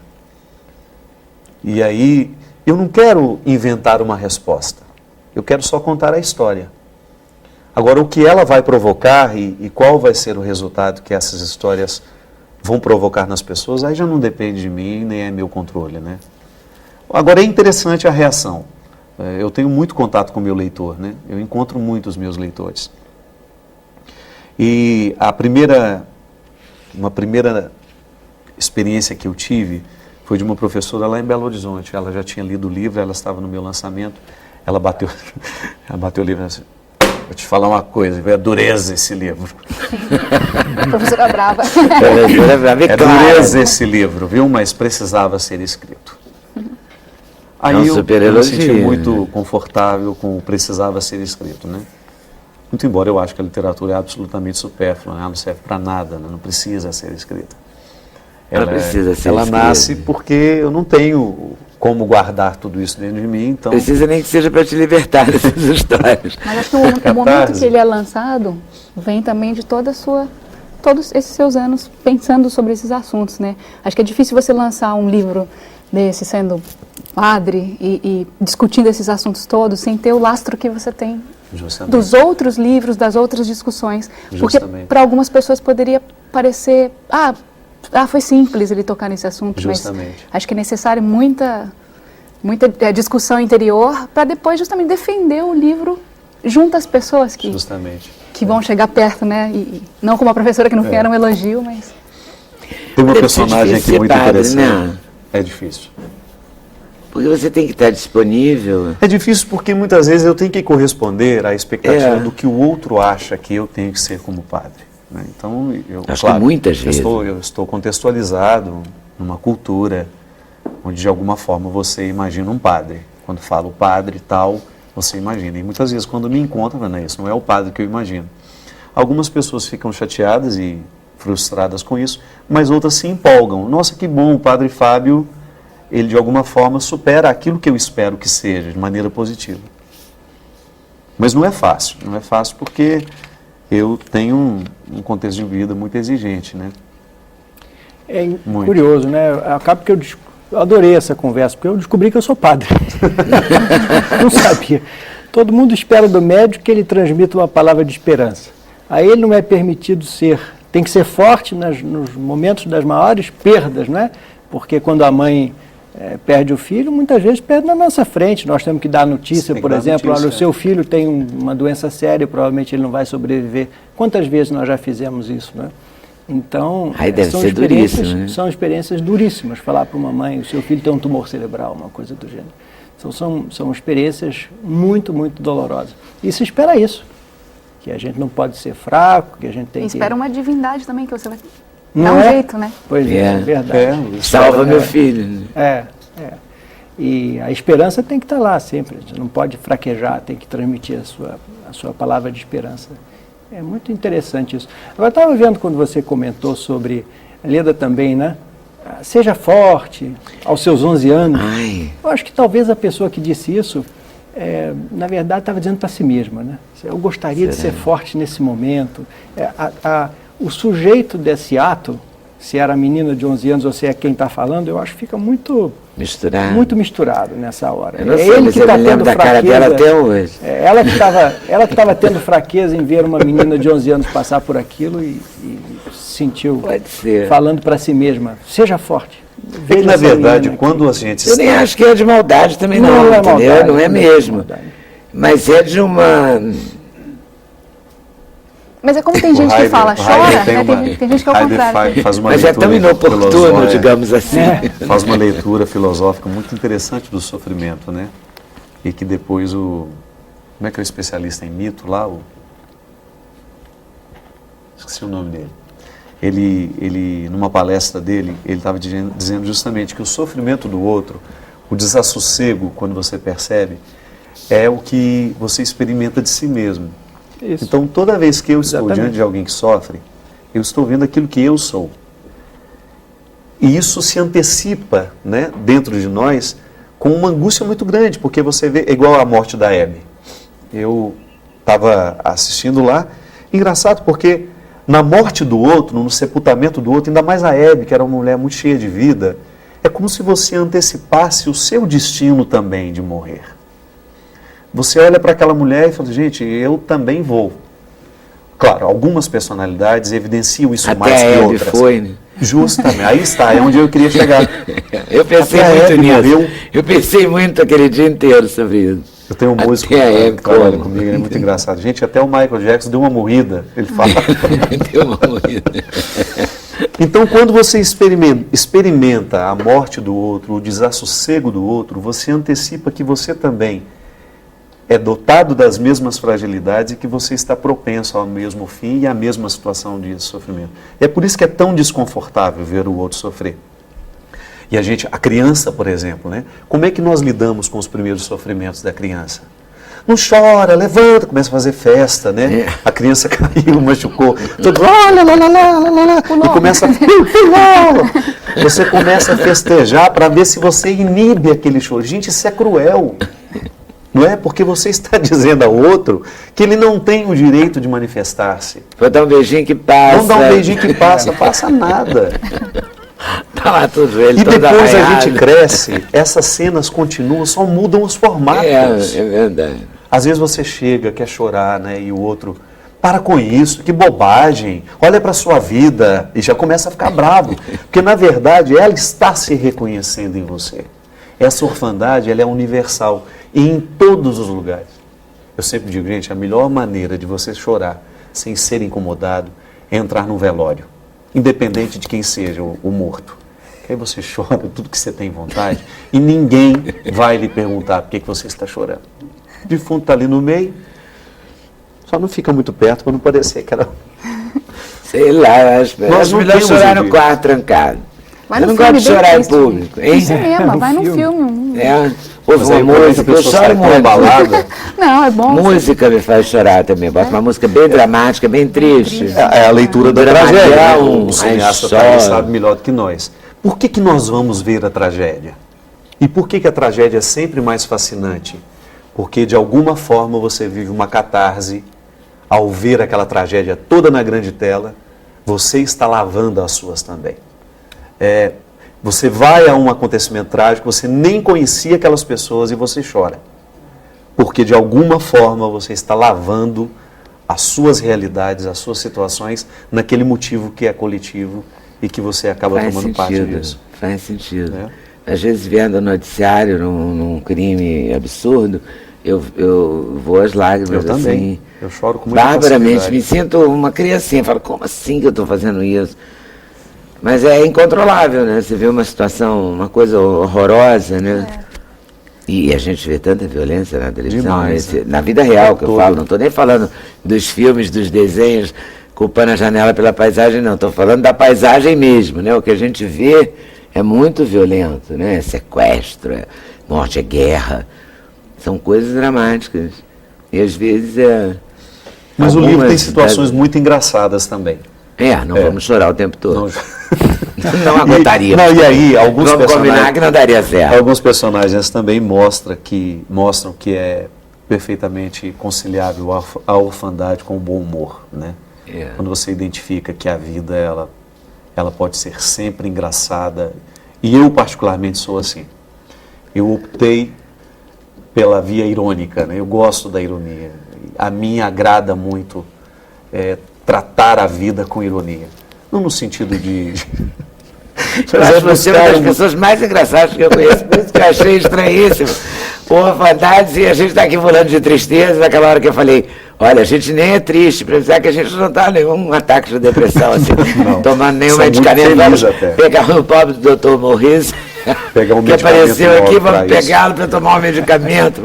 E aí, eu não quero inventar uma resposta, eu quero só contar a história. Agora, o que ela vai provocar e qual vai ser o resultado que essas histórias vão provocar nas pessoas, aí já não depende de mim, nem é meu controle, né? Agora, é interessante a reação. Eu tenho muito contato com o meu leitor, né? Eu encontro muito os meus leitores. E uma primeira experiência que eu tive foi de uma professora lá em Belo Horizonte. Ela já tinha lido o livro, ela estava no meu lançamento, ela bateu o livro assim, vou te falar uma coisa, é dureza esse livro. Professora brava. É dureza esse livro, viu? Mas precisava ser escrito. Aí eu me senti muito confortável com o precisava ser escrito, né? Muito embora eu acho que a literatura é absolutamente supérflua, né? Ela não serve para nada, né? Não precisa ser escrita. Ela nasce porque eu não tenho como guardar tudo isso dentro de mim, então... Precisa nem que seja para te libertar dessas histórias. Mas acho que o momento que ele é lançado vem também de todos esses seus anos pensando sobre esses assuntos, né? Acho que é difícil você lançar um livro desse sendo padre e discutindo esses assuntos todos sem ter o lastro que você tem dos outros livros, das outras discussões. Porque para algumas pessoas poderia parecer, foi simples ele tocar nesse assunto, mas acho que é necessário muita discussão interior para depois justamente defender o livro junto às pessoas que vão chegar perto, né? E não como a professora, que no fim era um elogio, mas... Tem uma personagem aqui muito interessante. Né? É difícil. Porque você tem que estar disponível. É difícil porque muitas vezes eu tenho que corresponder à expectativa do que o outro acha que eu tenho que ser como padre. Né? Então, Acho que muitas vezes. Eu estou contextualizado numa cultura onde de alguma forma você imagina um padre. Quando falo padre e tal, você imagina. E muitas vezes quando me encontram, né, isso não é o padre que eu imagino. Algumas pessoas ficam chateadas e frustradas com isso, mas outras se empolgam. Nossa, que bom, o padre Fábio, ele de alguma forma supera aquilo que eu espero que seja, de maneira positiva. Mas não é fácil porque eu tenho um contexto de vida muito exigente, né? É curioso, né? Acaba que eu adorei essa conversa, porque eu descobri que eu sou padre. Não sabia. Todo mundo espera do médico que ele transmita uma palavra de esperança. A ele não é permitido tem que ser forte nos momentos das maiores perdas, né? Porque quando a mãe perde o filho, muitas vezes perde na nossa frente. Nós temos que dar notícia, por exemplo, olha, o seu filho tem uma doença séria, provavelmente ele não vai sobreviver. Quantas vezes nós já fizemos isso, né? Então, são experiências duríssimas. Falar para uma mãe, o seu filho tem um tumor cerebral, uma coisa do gênero. Então, são experiências muito, muito dolorosas. E se espera isso, que a gente não pode ser fraco, que a gente tem que... espera uma divindade também, que você vai... Dá um jeito, né? Pois é verdade. Salva meu filho. E a esperança tem que estar lá sempre. A gente não pode fraquejar, tem que transmitir a sua palavra de esperança. É muito interessante isso. Agora, eu estava vendo quando você comentou sobre... A Leda também, né? Seja forte, aos seus 11 anos. Eu acho que talvez a pessoa que disse isso, na verdade, estava dizendo para si mesma, né? Eu gostaria de ser forte nesse momento. O sujeito desse ato, se era a menina de 11 anos ou se é quem está falando, eu acho que fica muito misturado nessa hora. Eu não sei, ele que está tendo fraqueza. Cara dela até hoje. Ela que estava tendo fraqueza em ver uma menina de 11 anos passar por aquilo e sentiu falando para si mesma, seja forte. É que, na verdade, quando a gente... Eu nem acho que é de maldade também não é entendeu? Maldade, não é mesmo. Mas é de uma... Mas é como tem gente que fala, chora, tem gente que é o contrário. Mas é tão inoportuno, digamos assim. Faz uma leitura filosófica muito interessante do sofrimento, né? E que depois como é que é o especialista em mito lá? Esqueci o nome dele. Ele numa palestra dele, ele estava dizendo justamente que o sofrimento do outro, o desassossego, quando você percebe, é o que você experimenta de si mesmo. Isso. Então, toda vez que eu estou diante de alguém que sofre, eu estou vendo aquilo que eu sou. E isso se antecipa, né, dentro de nós com uma angústia muito grande, porque você vê, é igual a morte da Hebe. Eu estava assistindo lá, engraçado porque na morte do outro, no sepultamento do outro, ainda mais a Hebe, que era uma mulher muito cheia de vida, é como se você antecipasse o seu destino também de morrer. Você olha para aquela mulher e fala, gente, eu também vou. Claro, algumas personalidades evidenciam isso Até mais que a Hebe outras. foi, né? Justamente, aí está, é onde eu queria chegar. Eu pensei Até a muito Hebe nisso. morreu. Eu pensei muito aquele dia inteiro sobre isso. Eu tenho um Até músico a que Hebe trabalha como? comigo, ele é muito engraçado. Gente, até o Michael Jackson deu uma morrida, ele fala. Deu uma morrida. Então, quando você experimenta a morte do outro, o desassossego do outro, você antecipa que você também é dotado das mesmas fragilidades e que você está propenso ao mesmo fim e à mesma situação de sofrimento. E é por isso que é tão desconfortável ver o outro sofrer. E a criança, por exemplo, né? Como é que nós lidamos com os primeiros sofrimentos da criança? Não chora, levanta, começa a fazer festa, né? A criança caiu, machucou, todo e começa a pular. Você começa a festejar para ver se você inibe aquele choro. Gente, isso é cruel. Não é? Porque você está dizendo ao outro que ele não tem o direito de manifestar-se. Vou dar um beijinho que passa. Não dá um beijinho que passa nada. Tá lá tudo ele E todo depois a arranhado. gente cresce, essas cenas continuam, só mudam os formatos. É verdade. Às vezes você chega, quer chorar, né? E o outro, para com isso, que bobagem, olha para a sua vida, e já começa a ficar bravo. Porque, na verdade, ela está se reconhecendo em você. Essa orfandade, ela é universal, e em todos os lugares. Eu sempre digo, gente, a melhor maneira de você chorar sem ser incomodado é entrar num velório, independente de quem seja o morto. Que aí você chora tudo que você tem vontade, e ninguém vai lhe perguntar por que você está chorando. O defunto está ali no meio, só não fica muito perto para não parecer que era... Sei lá, acho Nós não melhor temos chorar o no dia. quarto trancado. Vai Eu no não gosto de filme, chorar bem em triste. público, hein? No cinema, vai no filme. filme. Ouve Mas uma aí, quando a música, eu pessoa sai choro pra uma muito. balada, Não, é bom. Música me faz chorar também. Bota uma música bem dramática, bem triste. é a leitura da Dramalhão, tragédia. Né? O aí cineasta chora. tá aí sabe melhor do que nós. Por que nós vamos ver a tragédia? E por que a tragédia é sempre mais fascinante? Porque, de alguma forma, você vive uma catarse ao ver aquela tragédia toda na grande tela, você está lavando as suas também. Você vai a um acontecimento trágico, você nem conhecia aquelas pessoas e você chora. Porque, de alguma forma, você está lavando as suas realidades, as suas situações, naquele motivo que é coletivo e que você acaba tomando parte disso. Faz sentido. Às vezes, vendo o noticiário num crime absurdo, eu vou às lágrimas. Eu também. Assim, Eu choro com muita barbaramente. facilidade. Me sinto uma criancinha. Falo, como assim que eu estou fazendo isso? Mas é incontrolável, né? Você vê uma situação, uma coisa horrorosa, né? E a gente vê tanta violência na televisão, Demais, né? na vida real que eu Todo. falo. Não estou nem falando dos filmes, dos desenhos, culpando a janela pela paisagem, não. Estou falando da paisagem mesmo, né? O que a gente vê é muito violento, né? É sequestro, é morte, é guerra. São coisas dramáticas. E às vezes Mas o livro tem algumas situações muito engraçadas também. não vamos chorar o tempo todo. Não, Não aguentaria. e aí, alguns Vamos combinar personagens, que não daria certo. alguns personagens também mostram que é perfeitamente conciliável a orfandade com o bom humor, né? Quando você identifica que a vida ela pode ser sempre engraçada, e eu particularmente sou assim. Eu optei pela via irônica, né? Eu gosto da ironia. A mim agrada muito tratar a vida com ironia. Não no sentido de... Eu acho você uma das pessoas mais engraçadas que eu conheço, por isso que eu achei estranhíssimo. Orfandades, e a gente está aqui falando de tristeza, naquela hora que eu falei, olha, a gente nem é triste, para dizer que a gente não está nenhum ataque de depressão, assim, tomando nenhum Sou muito medicamento, vamos feliz até. pegar o pobre do Dr. Morris, Pegar um que medicamento apareceu novo aqui, pra vamos isso. pegá-lo para tomar um medicamento,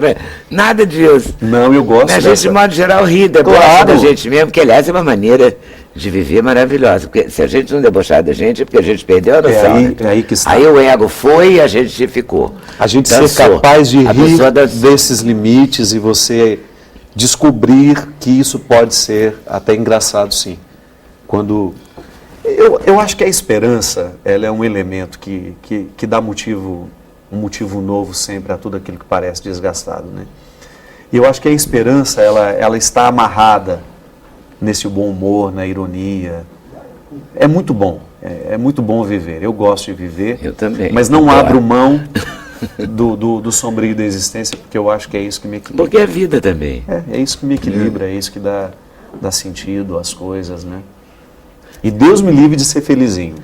nada disso. Não, eu gosto A gente, de modo geral, ri, debocha Claro. da gente mesmo, que aliás é uma maneira de viver maravilhosa, porque se a gente não debochar da gente, é porque a gente perdeu a noção. É aí que está. Aí o ego foi e a gente ficou. A gente Dançou. ser capaz de A rir pessoa dançou. desses limites e você descobrir que isso pode ser até engraçado, sim. Quando... Eu acho que a esperança, ela é um elemento que dá um motivo novo sempre a tudo aquilo que parece desgastado, né? E eu acho que a esperança, ela está amarrada nesse bom humor, na ironia. É muito bom. É muito bom viver. Eu gosto de viver. Eu também. Mas não Claro. abro mão do sombrio da existência, porque eu acho que é isso que me equilibra. Porque é vida também. É isso que me equilibra, é isso que dá dar sentido às coisas, né? E Deus me livre de ser felizinho.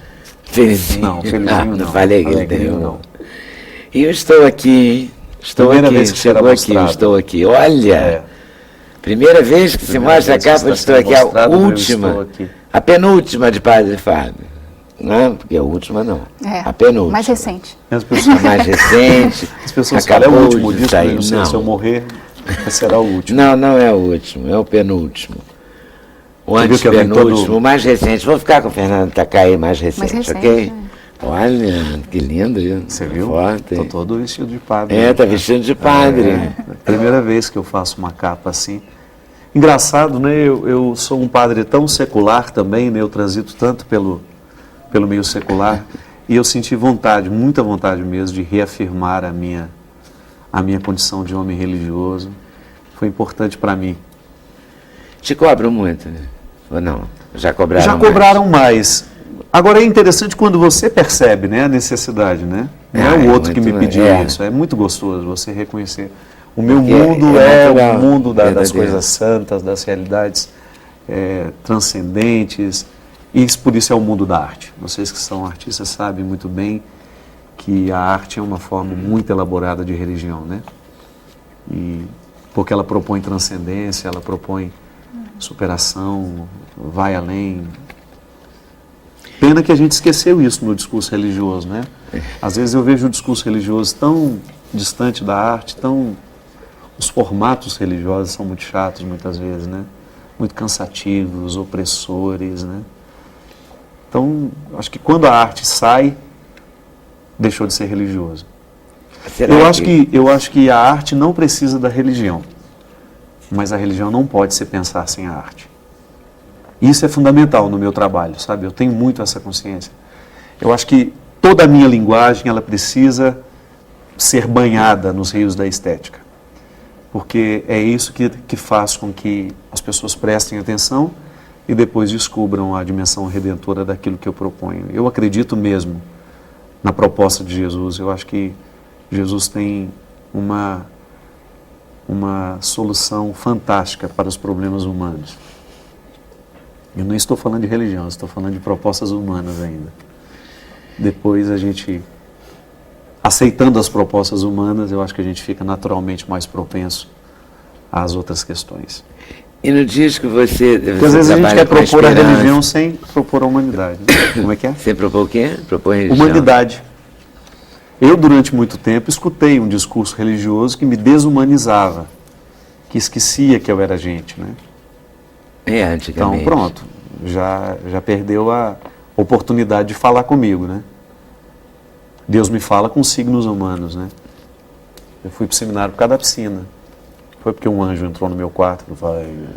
Felizinho? Não, felizinho não. Falei que Alegrinho não. E eu estou aqui, Primeira vez que chegou aqui, eu estou aqui. Olha, primeira vez que se mostra a capa, eu estou aqui, a última, a penúltima de Padre Fábio. Não, porque a última não, a penúltima. Mais recente. A mais recente. As pessoas falam, é o último disco, não sei, se eu morrer, será o último. Não, não é o último, é o penúltimo. O antepenúltimo, o mais recente. Vou ficar com o Fernando Takai mais recente, ok? Olha, que lindo isso. Você viu? Estou todo vestido de padre. Tá vestido de padre. Primeira vez que eu faço uma capa assim. Engraçado, né? Eu sou um padre tão secular também, né? Eu transito tanto pelo meio secular, e eu senti vontade, muita vontade mesmo, de reafirmar a minha condição de homem religioso. Foi importante para mim. Te cobram muito, né? Ou não? Já cobraram Já cobraram mais. Agora é interessante quando você percebe, né, a necessidade, né? Não é o outro que me pediu isso. É muito gostoso você reconhecer. O meu mundo é o mundo das coisas santas, das realidades transcendentes. E por isso é o mundo da arte. Vocês que são artistas sabem muito bem que a arte é uma forma muito elaborada de religião, né? Porque ela propõe transcendência, ela propõe superação, vai além. Pena que a gente esqueceu isso no discurso religioso, né? Às vezes eu vejo o discurso religioso tão distante da arte, os formatos religiosos são muito chatos muitas vezes, né? Muito cansativos, opressores, né? Então, acho que quando a arte sai, deixou de ser religioso. Eu acho que a arte não precisa da religião, mas a religião não pode se pensar sem a arte. Isso é fundamental no meu trabalho, sabe? Eu tenho muito essa consciência. Eu acho que toda a minha linguagem, ela precisa ser banhada nos rios da estética. Porque é isso que faz com que as pessoas prestem atenção e depois descubram a dimensão redentora daquilo que eu proponho. Eu acredito mesmo na proposta de Jesus. Eu acho que Jesus tem uma solução fantástica para os problemas humanos. Eu não estou falando de religião, estou falando de propostas humanas ainda. Depois a gente, aceitando as propostas humanas, eu acho que a gente fica naturalmente mais propenso às outras questões. E no disco você... Porque às vezes a gente quer propor a religião sem propor a humanidade. Né? Como é que é? Sem propor o quê? Propor a religião. Humanidade. Eu, durante muito tempo, escutei um discurso religioso que me desumanizava, que esquecia que eu era gente, né? Antigamente. Então, pronto, já perdeu a oportunidade de falar comigo, né? Deus me fala com signos humanos, né? Eu fui para o seminário por causa da piscina. Foi porque um anjo entrou no meu quarto e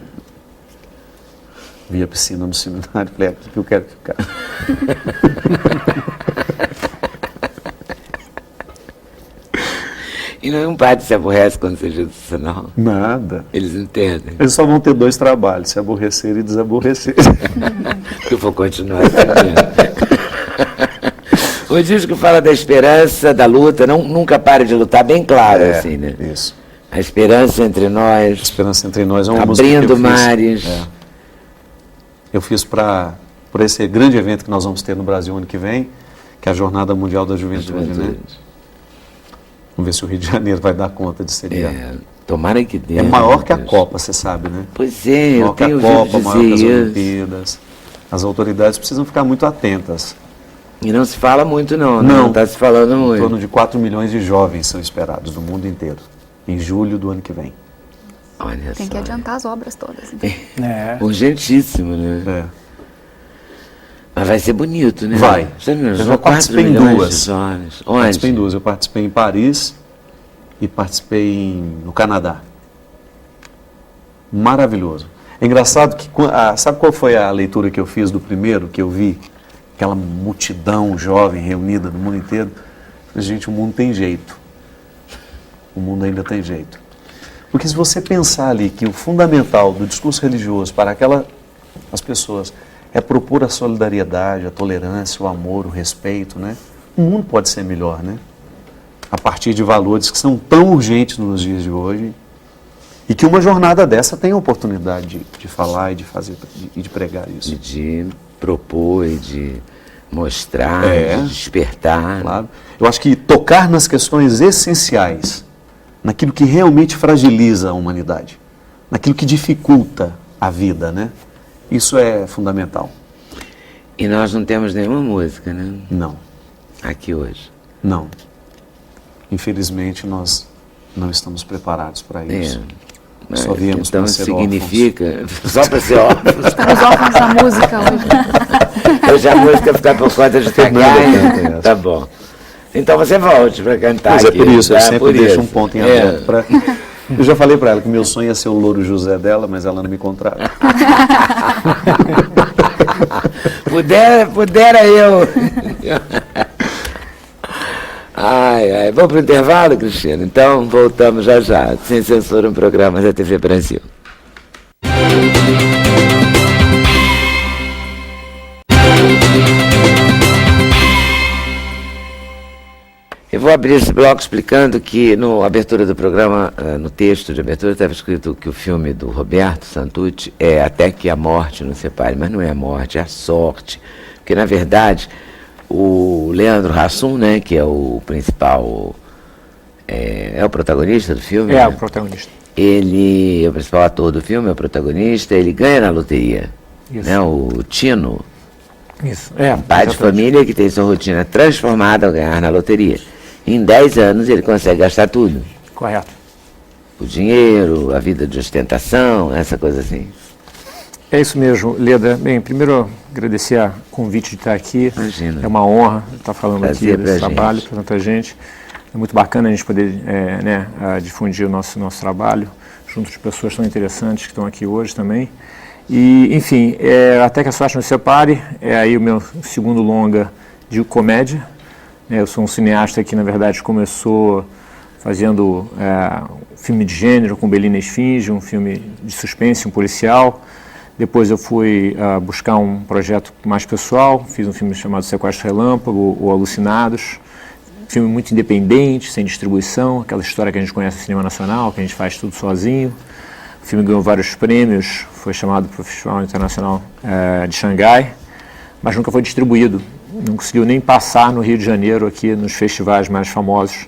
vi a piscina no seminário, falei, aqui que eu quero ficar. E nenhum padre se aborrece quando você diz isso, não? Nada. Eles entendem. Eles só vão ter 2 trabalhos, se aborrecer e desaborrecer. Eu vou continuar assim. O disco fala da esperança, da luta, nunca pare de lutar, bem claro, assim, né? Isso. A esperança entre nós. A esperança entre nós é uma música abrindo que mares. Eu fiz por esse grande evento que nós vamos ter no Brasil ano que vem, que é a Jornada Mundial da Juventude, né? Vamos ver se o Rio de Janeiro vai dar conta de sediar. Tomara que dê. É maior que a Copa, você sabe, né? Pois é, maior eu tenho que a Copa, maior que as isso. Olimpíadas. As autoridades precisam ficar muito atentas. E não se fala muito não, né? Não está se falando muito. Em torno de 4 milhões de jovens são esperados no mundo inteiro, em julho do ano que vem. Olha Tem que adiantar as obras todas. Então. Urgentíssimo, né? Mas vai ser bonito, né? Vai. Eu já participei em 2. Onde? Participei em 2. Eu participei em Paris e participei no Canadá. Maravilhoso. É engraçado que, sabe qual foi a leitura que eu fiz do primeiro, que eu vi? Aquela multidão jovem reunida no mundo inteiro. Gente, o mundo tem jeito. O mundo ainda tem jeito. Porque se você pensar ali que o fundamental do discurso religioso para as pessoas é propor a solidariedade, a tolerância, o amor, o respeito, né? O mundo pode ser melhor, né? A partir de valores que são tão urgentes nos dias de hoje E que uma jornada dessa tem a oportunidade de falar e de fazer e de pregar isso. E de propor e de mostrar, de despertar. Claro. Eu acho que tocar nas questões essenciais, naquilo que realmente fragiliza a humanidade, naquilo que dificulta a vida, né? Isso é fundamental. E nós não temos nenhuma música, né? Não. Aqui hoje. Não. Infelizmente, nós não estamos preparados para isso. Só viemos então para ser significa só para ser órfãos. Estamos órfãos da música hoje. Hoje a música fica por conta de Tagai. Tá bom. Então você volte para cantar. Mas aqui, é por isso, eu tá? sempre deixo um ponto em aberto. Eu já falei para ela que meu sonho é ser o Louro José dela, mas ela não me contrata. Pudera eu. Ai, vamos para o intervalo, Cristina? Então, voltamos já já. Sem Censura, um programa da TV Brasil. Eu vou abrir esse bloco explicando que, na abertura do programa, no texto de abertura, estava escrito que o filme do Roberto Santucci é Até que a Morte nos separe, mas não é a morte, é a sorte. Porque, na verdade, o Leandro Hassum, né, que é o principal, é o protagonista do filme? É, né? o protagonista. Ele é o principal ator do filme, é o protagonista, ele ganha na loteria. Isso. Né, o Tino, Isso. um pai de família que tem sua rotina transformada ao ganhar na loteria. Em 10 anos ele consegue gastar tudo. Correto. O dinheiro, a vida de ostentação, essa coisa assim. É isso mesmo, Leda. Bem, primeiro agradecer o convite de estar aqui. Imagina. É uma honra estar falando Prazer aqui desse pra trabalho gente. para tanta gente. É muito bacana a gente poder difundir o nosso trabalho junto de pessoas tão interessantes que estão aqui hoje também. E, enfim, Até que a Sorte nos Separe é aí o meu segundo longa de comédia. Eu sou um cineasta que, na verdade, começou fazendo filme de gênero com Belina Esfinge, um filme de suspense, um policial. Depois eu fui buscar um projeto mais pessoal, fiz um filme chamado Sequestro Relâmpago ou Alucinados. Filme muito independente, sem distribuição, aquela história que a gente conhece no cinema nacional, que a gente faz tudo sozinho. O filme ganhou vários prêmios, foi chamado para o Festival Internacional de Xangai, mas nunca foi distribuído. Não conseguiu nem passar no Rio de Janeiro, aqui nos festivais mais famosos,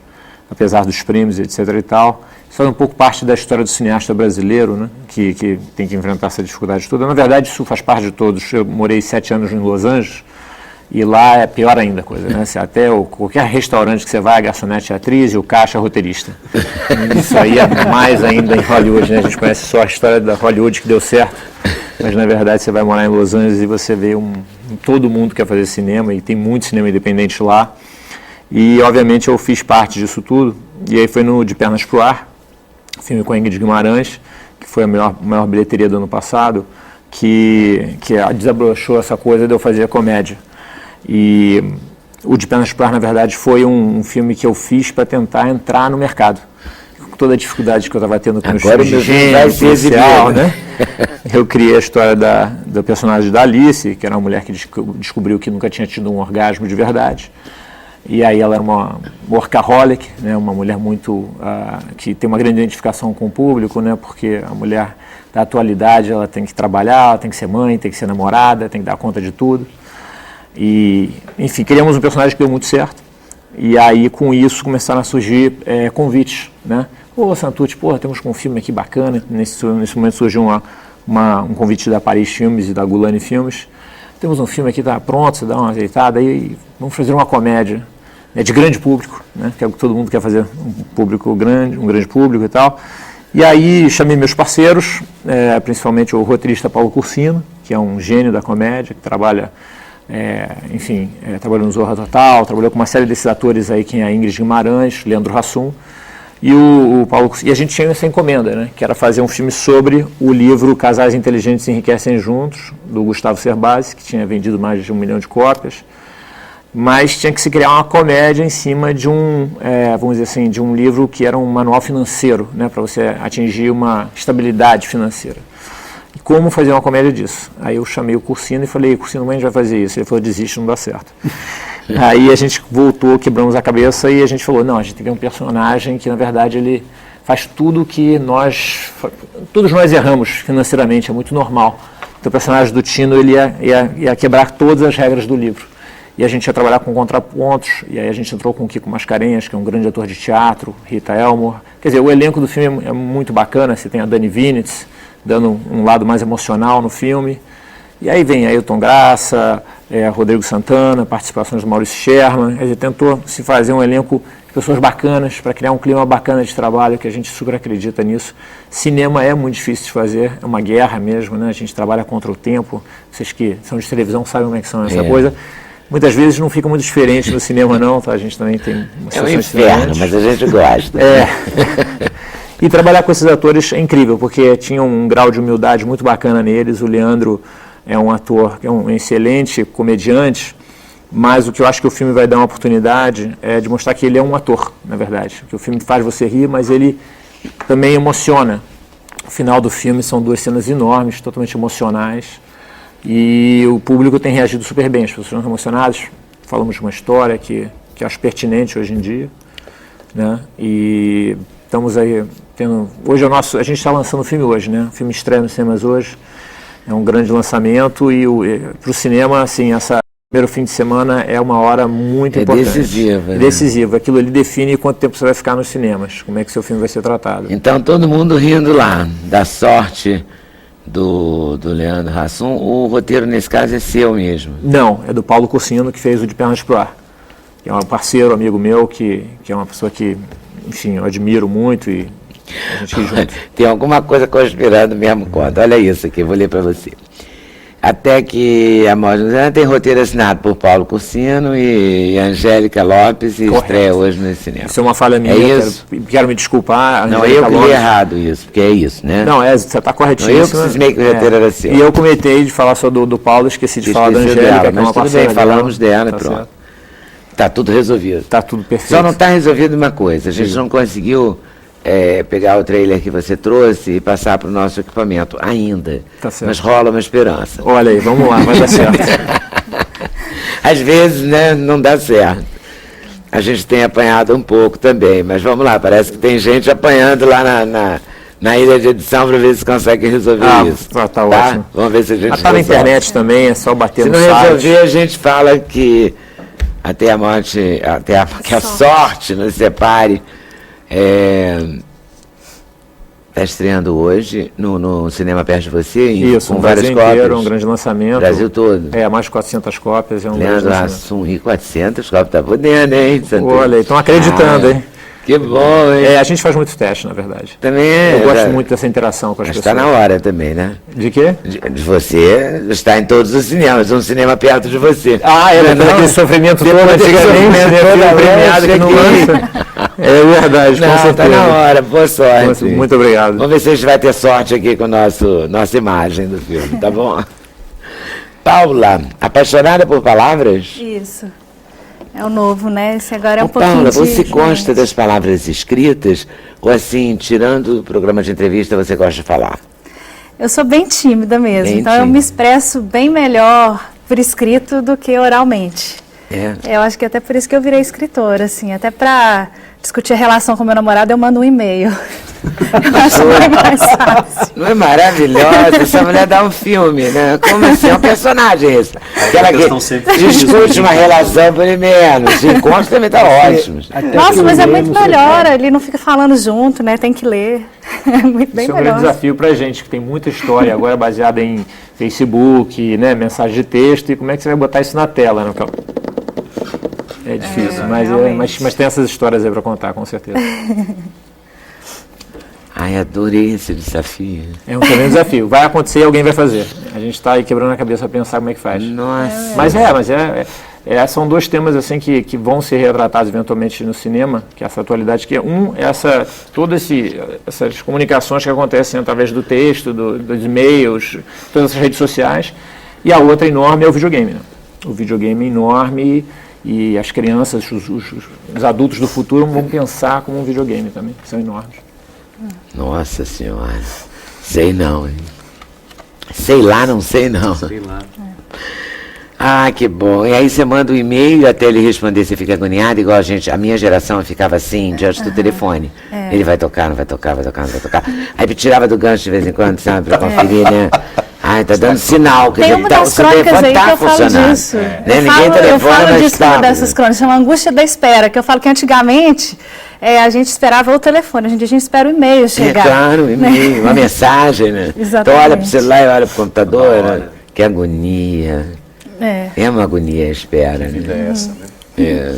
apesar dos prêmios, etc. e tal. Isso faz um pouco parte da história do cineasta brasileiro, né, que tem que enfrentar essa dificuldade toda. Na verdade, isso faz parte de todos. Eu morei 7 anos em Los Angeles, e lá é pior ainda a coisa, né? Até qualquer restaurante que você vai, a garçonete é atriz e o caixa é roteirista. Isso aí é mais ainda em Hollywood, né? A gente conhece só a história da Hollywood que deu certo, mas na verdade você vai morar em Los Angeles e você vê todo mundo quer fazer cinema e tem muito cinema independente lá. E obviamente eu fiz parte disso tudo, e aí foi no De Pernas pro Ar, filme com a Ingrid Guimarães, que foi a maior bilheteria do ano passado, que desabrochou essa coisa de eu fazer comédia. E o De Pernas pro Ar, na verdade, foi um filme que eu fiz para tentar entrar no mercado. Com toda a dificuldade que eu estava tendo com os filmes de gênero, policial, né? Eu criei a história da personagem da Alice, que era uma mulher que descobriu que nunca tinha tido um orgasmo de verdade. E aí ela era uma workaholic, né? Uma mulher muito que tem uma grande identificação com o público, né? Porque a mulher da atualidade, ela tem que trabalhar, ela tem que ser mãe, tem que ser namorada, tem que dar conta de tudo. E, enfim, criamos um personagem que deu muito certo. E aí, com isso, começaram a surgir convites, né? Ô, Santucci, temos um filme aqui bacana. Nesse momento surgiu um convite da Paris Filmes e da Gulani Filmes. Temos um filme aqui, tá pronto, você dá uma ajeitada e vamos fazer uma comédia, né, de grande público, né? Que é o que todo mundo quer fazer, um grande público e tal. E aí chamei meus parceiros, principalmente o roteirista Paulo Cursino, que é um gênio da comédia, que trabalha... trabalhou no Zorra Total, trabalhou com uma série desses atores aí, que é a Ingrid Guimarães, Leandro Hassum, e o Paulo. E a gente tinha essa encomenda, né, que era fazer um filme sobre o livro Casais Inteligentes Se Enriquecem Juntos, do Gustavo Cerbasi, que tinha vendido mais de 1 milhão de cópias, mas tinha que se criar uma comédia em cima de vamos dizer assim, de um livro que era um manual financeiro, né, para você atingir uma estabilidade financeira. Como fazer uma comédia disso? Aí eu chamei o Cursino e falei, Cursino, como a gente vai fazer isso? Ele falou, desiste, não dá certo. Aí a gente voltou, quebramos a cabeça e a gente falou, não, a gente tem que ter um personagem que, na verdade, ele faz tudo que todos nós erramos financeiramente, é muito normal. Então o personagem do Tino, ele ia quebrar todas as regras do livro. E a gente ia trabalhar com contrapontos, e aí a gente entrou com o Kiko Mascarenhas, que é um grande ator de teatro, Rita Elmore. Quer dizer, o elenco do filme é muito bacana, você tem a Dani Vinitz, dando um lado mais emocional no filme. E aí vem Ailton Graça, Rodrigo Santana, participações do Maurício Sherman. Quer dizer, tentou se fazer um elenco de pessoas bacanas, para criar um clima bacana de trabalho, que a gente super acredita nisso. Cinema é muito difícil de fazer, é uma guerra mesmo, né? A gente trabalha contra o tempo. Vocês que são de televisão sabem como é que são essa coisa. Muitas vezes não fica muito diferente no cinema, não, tá? A gente também tem uma É um inferno, mas a gente gosta. E trabalhar com esses atores é incrível, porque tinha um grau de humildade muito bacana neles. O Leandro é um ator, é um excelente comediante, mas o que eu acho que o filme vai dar uma oportunidade é de mostrar que ele é um ator, na verdade. Que o filme faz você rir, mas ele também emociona. O final do filme são 2 cenas enormes, totalmente emocionais. E o público tem reagido super bem, as pessoas estão emocionadas. Falamos de uma história que acho pertinente hoje em dia, né? E estamos aí tendo... Hoje a gente está lançando o filme hoje, né? O filme estreia nos cinemas hoje, é um grande lançamento e para o cinema, assim, essa primeiro fim de semana é uma hora muito importante. Decisiva. Né? Decisiva. Aquilo ali define quanto tempo você vai ficar nos cinemas, como é que seu filme vai ser tratado. Então todo mundo rindo lá, da sorte do Leandro Hassum. O roteiro nesse caso é seu mesmo? Não, é do Paulo Cursino, que fez o De Pernas pro Ar, que é um parceiro, amigo meu, que é uma pessoa que, enfim, eu admiro muito e a gente junto. Tem alguma coisa conspirando mesmo conta. Olha isso aqui, vou ler para você. Até que a Morte tem roteiro assinado por Paulo Cursino e Angélica Lopes e Correto. Estreia hoje no cinema. Isso é uma falha minha, quero me desculpar. Não, eu que li errado isso, porque é isso, né? Não, você está corretíssimo. Eu que cismei que o roteiro era seu. E eu comentei de falar só do Paulo, esqueci de falar da Angélica, dela, que é uma tudo bem, falamos dela e tá pronto. Certo. Tá tudo resolvido. Tá tudo perfeito. Só não está resolvido uma coisa, a gente não conseguiu pegar o trailer que você trouxe e passar para o nosso equipamento ainda. Tá certo. Mas rola uma esperança. Olha aí, vamos lá, vai dar certo. Às vezes, né, não dá certo. A gente tem apanhado um pouco também, mas vamos lá, parece que tem gente apanhando lá na ilha de edição para ver se consegue resolver isso. Tá ótimo. Vamos ver se a gente Está na internet também, é só bater se no não site. resolver, a gente fala que até a morte, que a sorte nos separe. Está estreando hoje no cinema perto de você, Isso, com no várias Brasil cópias. inteiro, um grande lançamento. Brasil todo. Mais de 400 cópias, é um grande Leandro lançamento. Hassum e 400 cópias, tá podendo, hein, Santos? Olha, estão acreditando, hein? Que bom, hein? A gente faz muito teste, na verdade. Também Eu gosto muito dessa interação com as pessoas. Está na hora também, né? De quê? De você estar em todos os cinemas, um cinema perto de você. Depois daquele sofrimento todo, antigamente, toda premiado que não lança. É verdade, com certeza. Está na hora, boa sorte. Muito obrigado. Vamos ver se a gente vai ter sorte aqui com nossa imagem do filme, tá bom? Paula, apaixonada por palavras? Isso. É o novo, né? Esse agora é um pouquinho Paula, de... você gosta das palavras escritas? Ou assim, tirando o programa de entrevista, você gosta de falar? Eu sou bem tímida mesmo, Bem então tímida. eu me expresso bem melhor por escrito do que oralmente. Eu acho que até por isso que eu virei escritora, assim, até para discutir a relação com meu namorado eu mando um e-mail. Eu acho bem mais fácil. Não é maravilhosa? Essa mulher dá um filme, né? Como assim? É um personagem esse. Aquela que discute uma relação por e-mail. Os encontros também tá ótimo. Nossa, mas é muito melhor, ele não fica falando junto, né? Tem que ler. É muito bem Isso é um melhor. grande desafio para a gente, que tem muita história agora baseada em Facebook, né, mensagem de texto, e como é que você vai botar isso na tela, né? É difícil, mas tem essas histórias aí para contar, com certeza. Ai, adorei esse desafio. É um tremendo desafio. Vai acontecer e alguém vai fazer. A gente está aí quebrando a cabeça para pensar como é que faz. Nossa. Mas são dois temas assim que vão ser retratados eventualmente no cinema, que é essa atualidade, que é todas essas comunicações que acontecem através do texto, dos e-mails, todas essas redes sociais, e a outra enorme é o videogame. Né? O videogame enorme, e as crianças, os adultos do futuro vão pensar como um videogame também, que são enormes. Nossa Senhora. Sei não, hein? Sei lá, não sei não. Sei lá. Ah, que bom. E aí você manda um e-mail e até ele responder, você fica agoniado, igual a minha geração ficava assim, diante do telefone. Ele vai tocar, não vai tocar, vai tocar, não vai tocar. Aí tirava do gancho de vez em quando, sabe, pra conferir, né? Ai, tá dando sinal. Tem uma das crônicas aí que eu falo disso. Eu falo disso numa dessas crônicas, chama Angústia da Espera, que eu falo que antigamente a gente esperava o telefone, hoje em dia a gente espera o e-mail chegar. Claro, o e-mail, uma mensagem, né? Exatamente. Então olha pro celular e olha pro computador, né? Que agonia. É uma agonia a espera, né? É essa, né?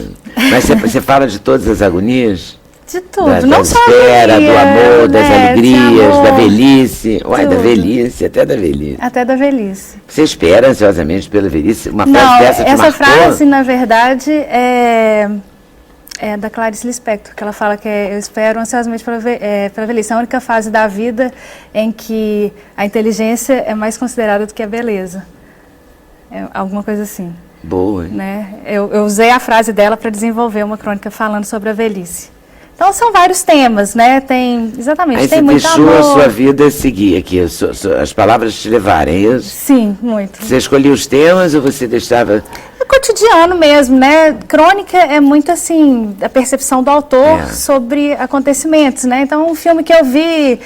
Mas você fala de todas as agonias? De tudo, Da não só espera, agonia, do amor, das alegrias, amor, da velhice. Uai, da tudo. velhice, até da velhice. Até da velhice. Você espera ansiosamente pela velhice? Uma frase Não, dessa te essa marcou? frase, na verdade, é da Clarice Lispector, que ela fala que eu espero ansiosamente pela velhice. É a única fase da vida em que a inteligência é mais considerada do que a beleza. Alguma coisa assim. Boa, hein? Né? Eu usei a frase dela para desenvolver uma crônica falando sobre a velhice. Então são vários temas, né? Exatamente, Aí tem você muito deixou amor. a sua vida seguir aqui, as palavras te levarem, é isso? Sim, muito. Você escolhia os temas ou você deixava... É cotidiano mesmo, né? Crônica é muito assim, a percepção do autor sobre acontecimentos, né? Então, um filme que eu vi,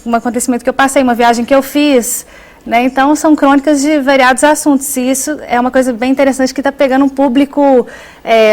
um acontecimento que eu passei, uma viagem que eu fiz, né? Então, são crônicas de variados assuntos. E isso é uma coisa bem interessante que está pegando um público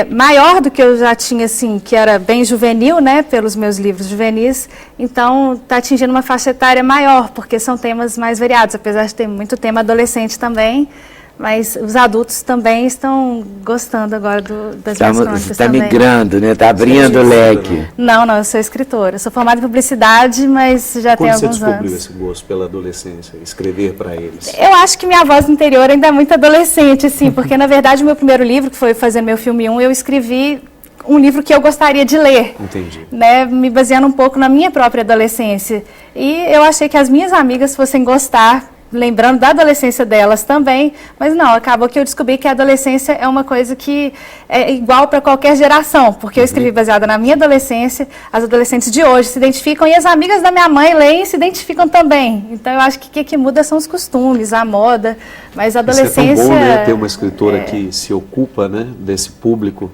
maior do que eu já tinha, assim, que era bem juvenil, né? Pelos meus livros juvenis. Então, está atingindo uma faixa etária maior, porque são temas mais variados, apesar de ter muito tema adolescente também. Mas os adultos também estão gostando agora das minhas crônicas Você está também. migrando, né? Está abrindo o leque. Não, eu sou escritora. Eu sou formada em publicidade, mas já tem Quando você alguns descobriu anos. esse gosto pela adolescência, escrever para eles? Eu acho que minha voz interior ainda é muito adolescente, assim, porque na verdade o meu primeiro livro, que foi Fazer Meu Filme 1, eu escrevi um livro que eu gostaria de ler. Entendi. Né, me baseando um pouco na minha própria adolescência. E eu achei que as minhas amigas fossem gostar, lembrando da adolescência delas também, mas não, acabou que eu descobri que a adolescência é uma coisa que é igual para qualquer geração, porque eu escrevi baseada na minha adolescência, as adolescentes de hoje se identificam e as amigas da minha mãe leem e se identificam também. Então eu acho que o que muda são os costumes, a moda, mas a adolescência... Isso é tão bom, né, ter uma escritora que se ocupa, né, desse público.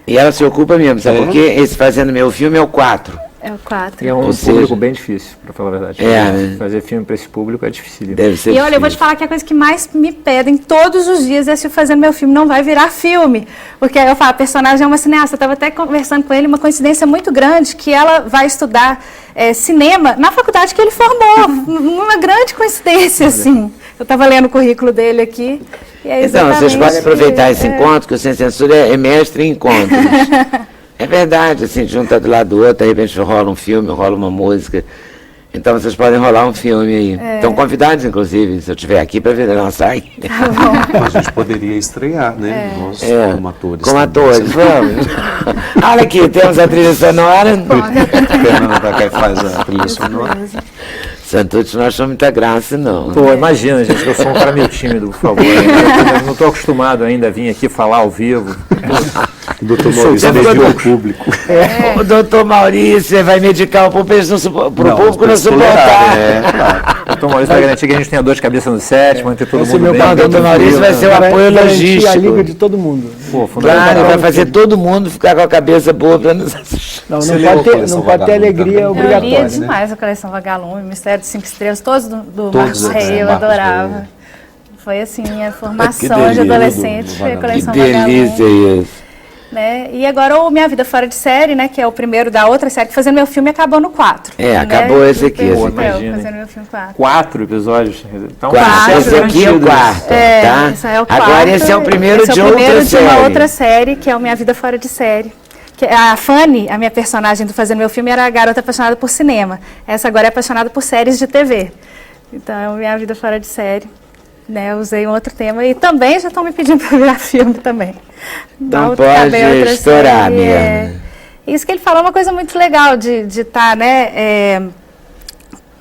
E ela se ocupa mesmo, sabe por quê? Esse Fazendo Meu Filme é o 4. É o 4. E é um Ou público seja, bem difícil, para falar a verdade. né? Fazer filme para esse público é difícil. Deve ser E olha, eu vou te difícil. falar que a coisa que mais me pedem todos os dias é se o Fazendo Meu Filme não vai virar filme. Porque aí eu falo, a personagem é uma cineasta. Eu estava até conversando com ele, uma coincidência muito grande, que ela vai estudar cinema na faculdade que ele formou. Uma grande coincidência, assim. Eu estava lendo o currículo dele aqui. E é Então, vocês podem exatamente- aproveitar esse encontro, que o Sem Censura é mestre em encontros. É verdade, assim, junta do lado do outro, de repente rola um filme, rola uma música. Então vocês podem rolar um filme aí. Estão convidados, inclusive, se eu estiver aqui, para ver lançar aí. A gente poderia estrear, né? Nós, como atores. Como também. atores, vamos. Olha aqui, temos a trilha sonora. Fernanda Takai faz a trilha sonora. Santucci não achou muita graça, não. Pô, imagina, gente, eu sou um cara meio tímido, por favor. Eu não estou acostumado ainda a vir aqui falar ao vivo. O doutor Maurício mediu o público. O doutor Maurício vai medicar o público para o público não suportar. O doutor Maurício vai garantir que a gente tenha dor de cabeça no sétimo, manter todo Esse mundo meu bem. Não, o doutor Maurício vai ser o apoio garantir logístico. a liga de todo mundo. Pô, Claro, fundamental. vai fazer todo mundo ficar com a cabeça boa para nos assistir. Não, Você não leu a pode ter, Coleção não pode ter Vagalume alegria também? Eu obrigatória. lia demais a Coleção Vagalume, Mistério de 5 Estrelas, todos do Todos Marcos eles, Rey, eu Marcos adorava. Rey. Foi assim, minha formação delícia de adolescente, do foi a Que Coleção delícia Vagalume. isso. Né? E agora o Minha Vida Fora de Série, né, que é o primeiro da outra série, que Fazendo Meu Filme acabou no 4. Acabou esse aqui. Esse Esse aqui. Imagina. Fazendo Meu Filme 4. 4 episódios. Então, Quarto, esse aqui é o quarto, tá? Esse é o quarto. Agora esse é o primeiro Esse de é o primeiro outra de série. uma outra série, que é o Minha Vida Fora de Série. Que a Fanny, a minha personagem do Fazendo Meu Filme, era a garota apaixonada por cinema. Essa agora é apaixonada por séries de TV. Então, é o Minha Vida Fora de Série. Né, eu usei um outro tema e também já estão me pedindo para virar filme também. Então Outra- pode também outra estourar série, mesmo. Isso que ele falou é uma coisa muito legal de estar, né,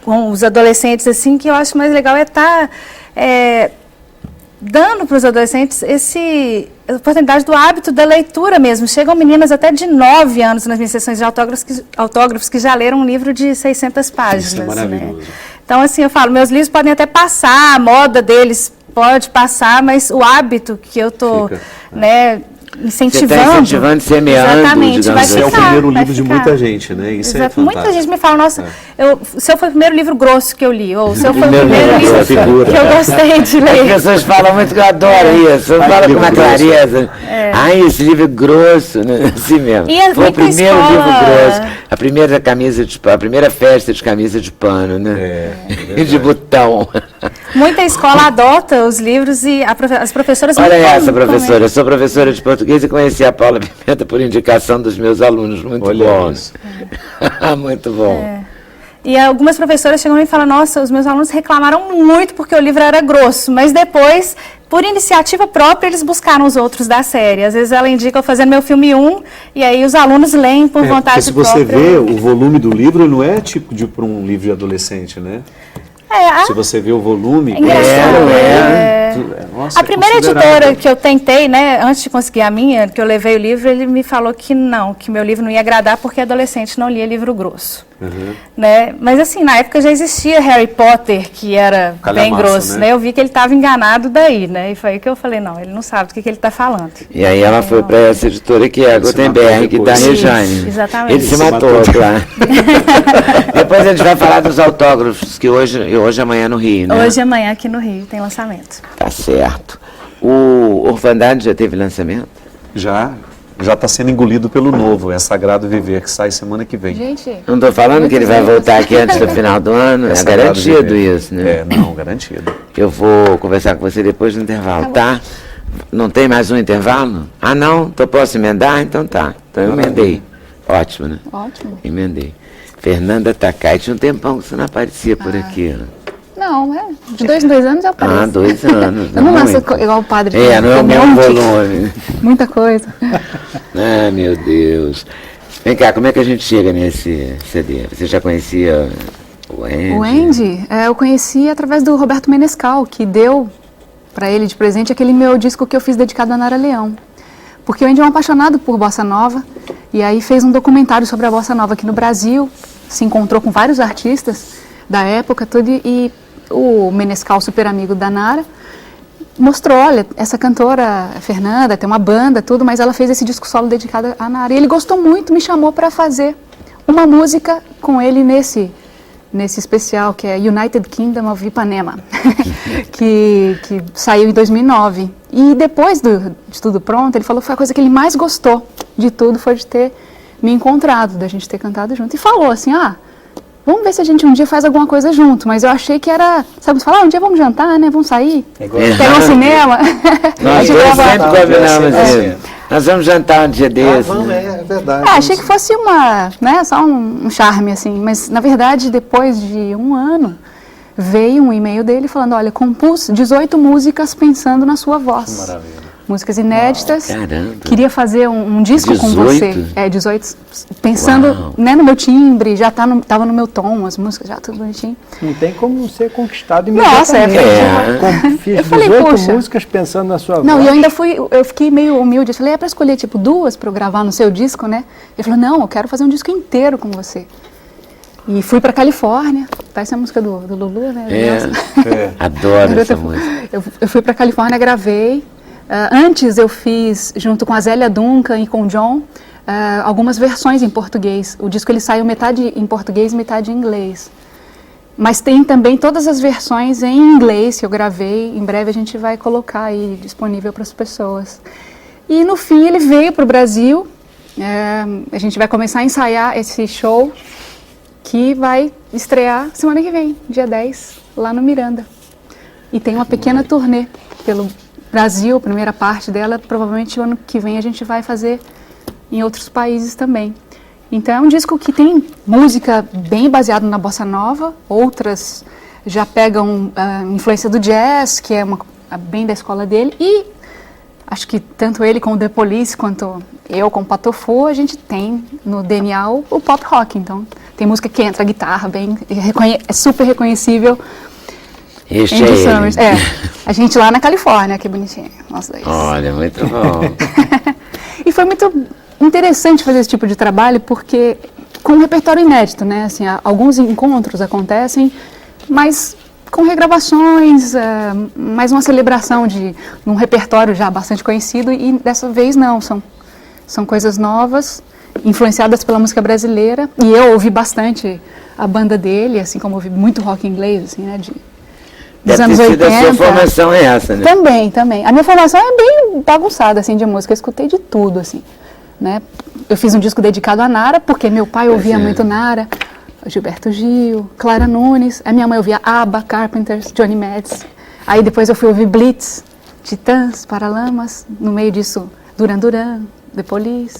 com os adolescentes, assim, que eu acho mais legal é estar dando para os adolescentes a oportunidade do hábito da leitura mesmo. Chegam meninas até de 9 anos nas minhas sessões de autógrafos que já leram um livro de 600 páginas. Isso é maravilhoso. Né? Então, assim, eu falo, meus livros podem até passar, a moda deles pode passar, mas o hábito que eu estou, né, incentivando. Você está incentivando, semeando, exatamente, digamos vai Esse é o ficar, primeiro vai livro de ficar. muita gente, né? Isso é fantástico. Muita gente me fala, nossa, se eu foi o primeiro livro grosso que eu li, ou se eu foi o Primeiro primeiro livro livro grosso. que eu gostei de As ler. pessoas falam muito que eu adoro isso. Eu falo com uma clareza. Ai, esse livro é grosso, né? Assim mesmo. E é Foi o muita primeiro escola- livro grosso. A primeira camisa de pano, a primeira festa de camisa de pano, né? E de botão. Muita escola adota os livros e as professoras Olha muito essa, comentam. professora. Eu sou professora de português e conheci a Paula Pimenta por indicação dos meus alunos. Muito Olha bom. isso. Muito bom. E algumas professoras chegam e falam, nossa, os meus alunos reclamaram muito porque o livro era grosso, mas depois, por iniciativa própria, eles buscaram os outros da série. Às vezes ela indica eu fazendo meu filme 1, e aí os alunos leem por Porque vontade se própria. você vê, o volume do livro não é tipo para um livro de adolescente, né? Se você vê o volume... Engraçado, Nossa, A primeira considerável. editora que eu tentei, né, antes de conseguir a minha, que eu levei o livro, ele me falou que não, que meu livro não ia agradar porque adolescente não lia livro grosso. Né? Mas assim, na época já existia Harry Potter, que era bem Calhamaço, grosso, né? né? Eu vi que ele estava enganado daí, né? E foi aí que eu falei, não, ele não sabe do que ele está falando. E aí ela foi para essa editora que é a Ele se Gutenberg, matou que da depois. Rejane. Isso, exatamente. Ele se Se matou, matou. claro. Depois a gente vai falar dos autógrafos, que hoje e amanhã no Rio, né? Hoje e amanhã aqui no Rio tem lançamento. Tá certo. O Orfandade já teve lançamento? Já está sendo engolido pelo novo, é Sagrado Viver, que sai semana que vem. Gente, Não estou falando que ele vai voltar aqui antes do final do ano, é Sagrado garantido Viver. isso, né? É, não, garantido. Eu vou conversar com você depois do intervalo, tá? Não tem mais um intervalo? Ah, não? Então posso emendar? Então tá. Então eu emendei. Ótimo, né? ótimo. Emendei. Fernanda Takai, tinha um tempão que você não aparecia por aqui. Né? Não, de 2 em 2 anos eu apareço. Ah, 2 anos. Eu não lanço muito. igual o padre. É, não é o Tem um mesmo monte, volume. Muita coisa. Ah, meu Deus. Vem cá, como é que a gente chega nesse CD? Você já conhecia o Andy? O Andy, eu conheci através do Roberto Menescal, que deu para ele de presente aquele meu disco que eu fiz dedicado a Nara Leão. Porque o Andy é um apaixonado por bossa nova, e aí fez um documentário sobre a bossa nova aqui no Brasil, se encontrou com vários artistas da época, tudo, e o Menescal, super amigo da Nara, mostrou, olha, essa cantora Fernanda tem uma banda, tudo, mas ela fez esse disco solo dedicado a Nara. E ele gostou muito, me chamou para fazer uma música com ele nesse especial, que é United Kingdom of Ipanema, que saiu em 2009. E depois de tudo pronto, ele falou que foi a coisa que ele mais gostou de tudo, foi de ter me encontrado, da gente ter cantado junto. E falou assim, vamos ver se a gente um dia faz alguma coisa junto. Mas eu achei que era, sabe, falar, um dia vamos jantar, né, vamos sair, pegar um cinema. Nós dois sempre combinamos isso. Nós vamos jantar um dia desse. É verdade. Achei que fosse só um charme, assim. Mas, na verdade, depois de um ano, veio um e-mail dele falando, olha, compus 18 músicas pensando na sua voz. Maravilha. Músicas inéditas. Caramba. Queria fazer um disco com 18? você. 18. Pensando no meu timbre, já tava no meu tom, as músicas já tudo bonitinho. Não tem como ser conquistado Nossa, imediatamente. Como fiz Eu falei, 18 poxa. músicas pensando na sua Não, voz. e eu ainda eu fiquei meio humilde. Eu falei, é pra escolher, tipo, 2 para eu gravar no seu disco, né? Ele falou, não, eu quero fazer um disco inteiro com você. E fui pra Califórnia. Parece a música do Lulu, né? Nossa. Adoro essa música. Eu fui pra Califórnia, gravei. Antes eu fiz, junto com a Zélia Duncan e com o John, algumas versões em português. O disco ele saiu metade em português, metade em inglês. Mas tem também todas as versões em inglês que eu gravei. Em breve a gente vai colocar aí disponível para as pessoas. E no fim ele veio para o Brasil. A gente vai começar a ensaiar esse show que vai estrear semana que vem, dia 10, lá no Miranda. E tem uma pequena turnê pelo Brasil, a primeira parte dela. Provavelmente o ano que vem a gente vai fazer em outros países também. Então é um disco que tem música bem baseada na bossa nova, outras já pegam influência do jazz, que é bem da escola dele, e acho que tanto ele com o The Police, quanto eu com o Patofu, a gente tem no DNA o pop rock. Então tem música que entra a guitarra, é super reconhecível. Este Andy é ele. Summers. A gente lá na Califórnia, que bonitinho, nós dois. Olha, muito bom. E foi muito interessante fazer esse tipo de trabalho, porque com um repertório inédito, né? Assim, alguns encontros acontecem, mas com regravações, mais uma celebração de um repertório já bastante conhecido, e dessa vez não, são coisas novas, influenciadas pela música brasileira, e eu ouvi bastante a banda dele, assim como ouvi muito rock inglês, assim, né, dos anos 80. A sua formação é essa, né? Também. A minha formação é bem bagunçada, assim, de música, eu escutei de tudo, assim, né. Eu fiz um disco dedicado a Nara, porque meu pai ouvia muito Nara, Gilberto Gil, Clara Nunes, a minha mãe ouvia ABBA, Carpenters, Johnny Mads. Aí depois eu fui ouvir Blitz, Titãs, Paralamas, no meio disso Duran Duran, The Police.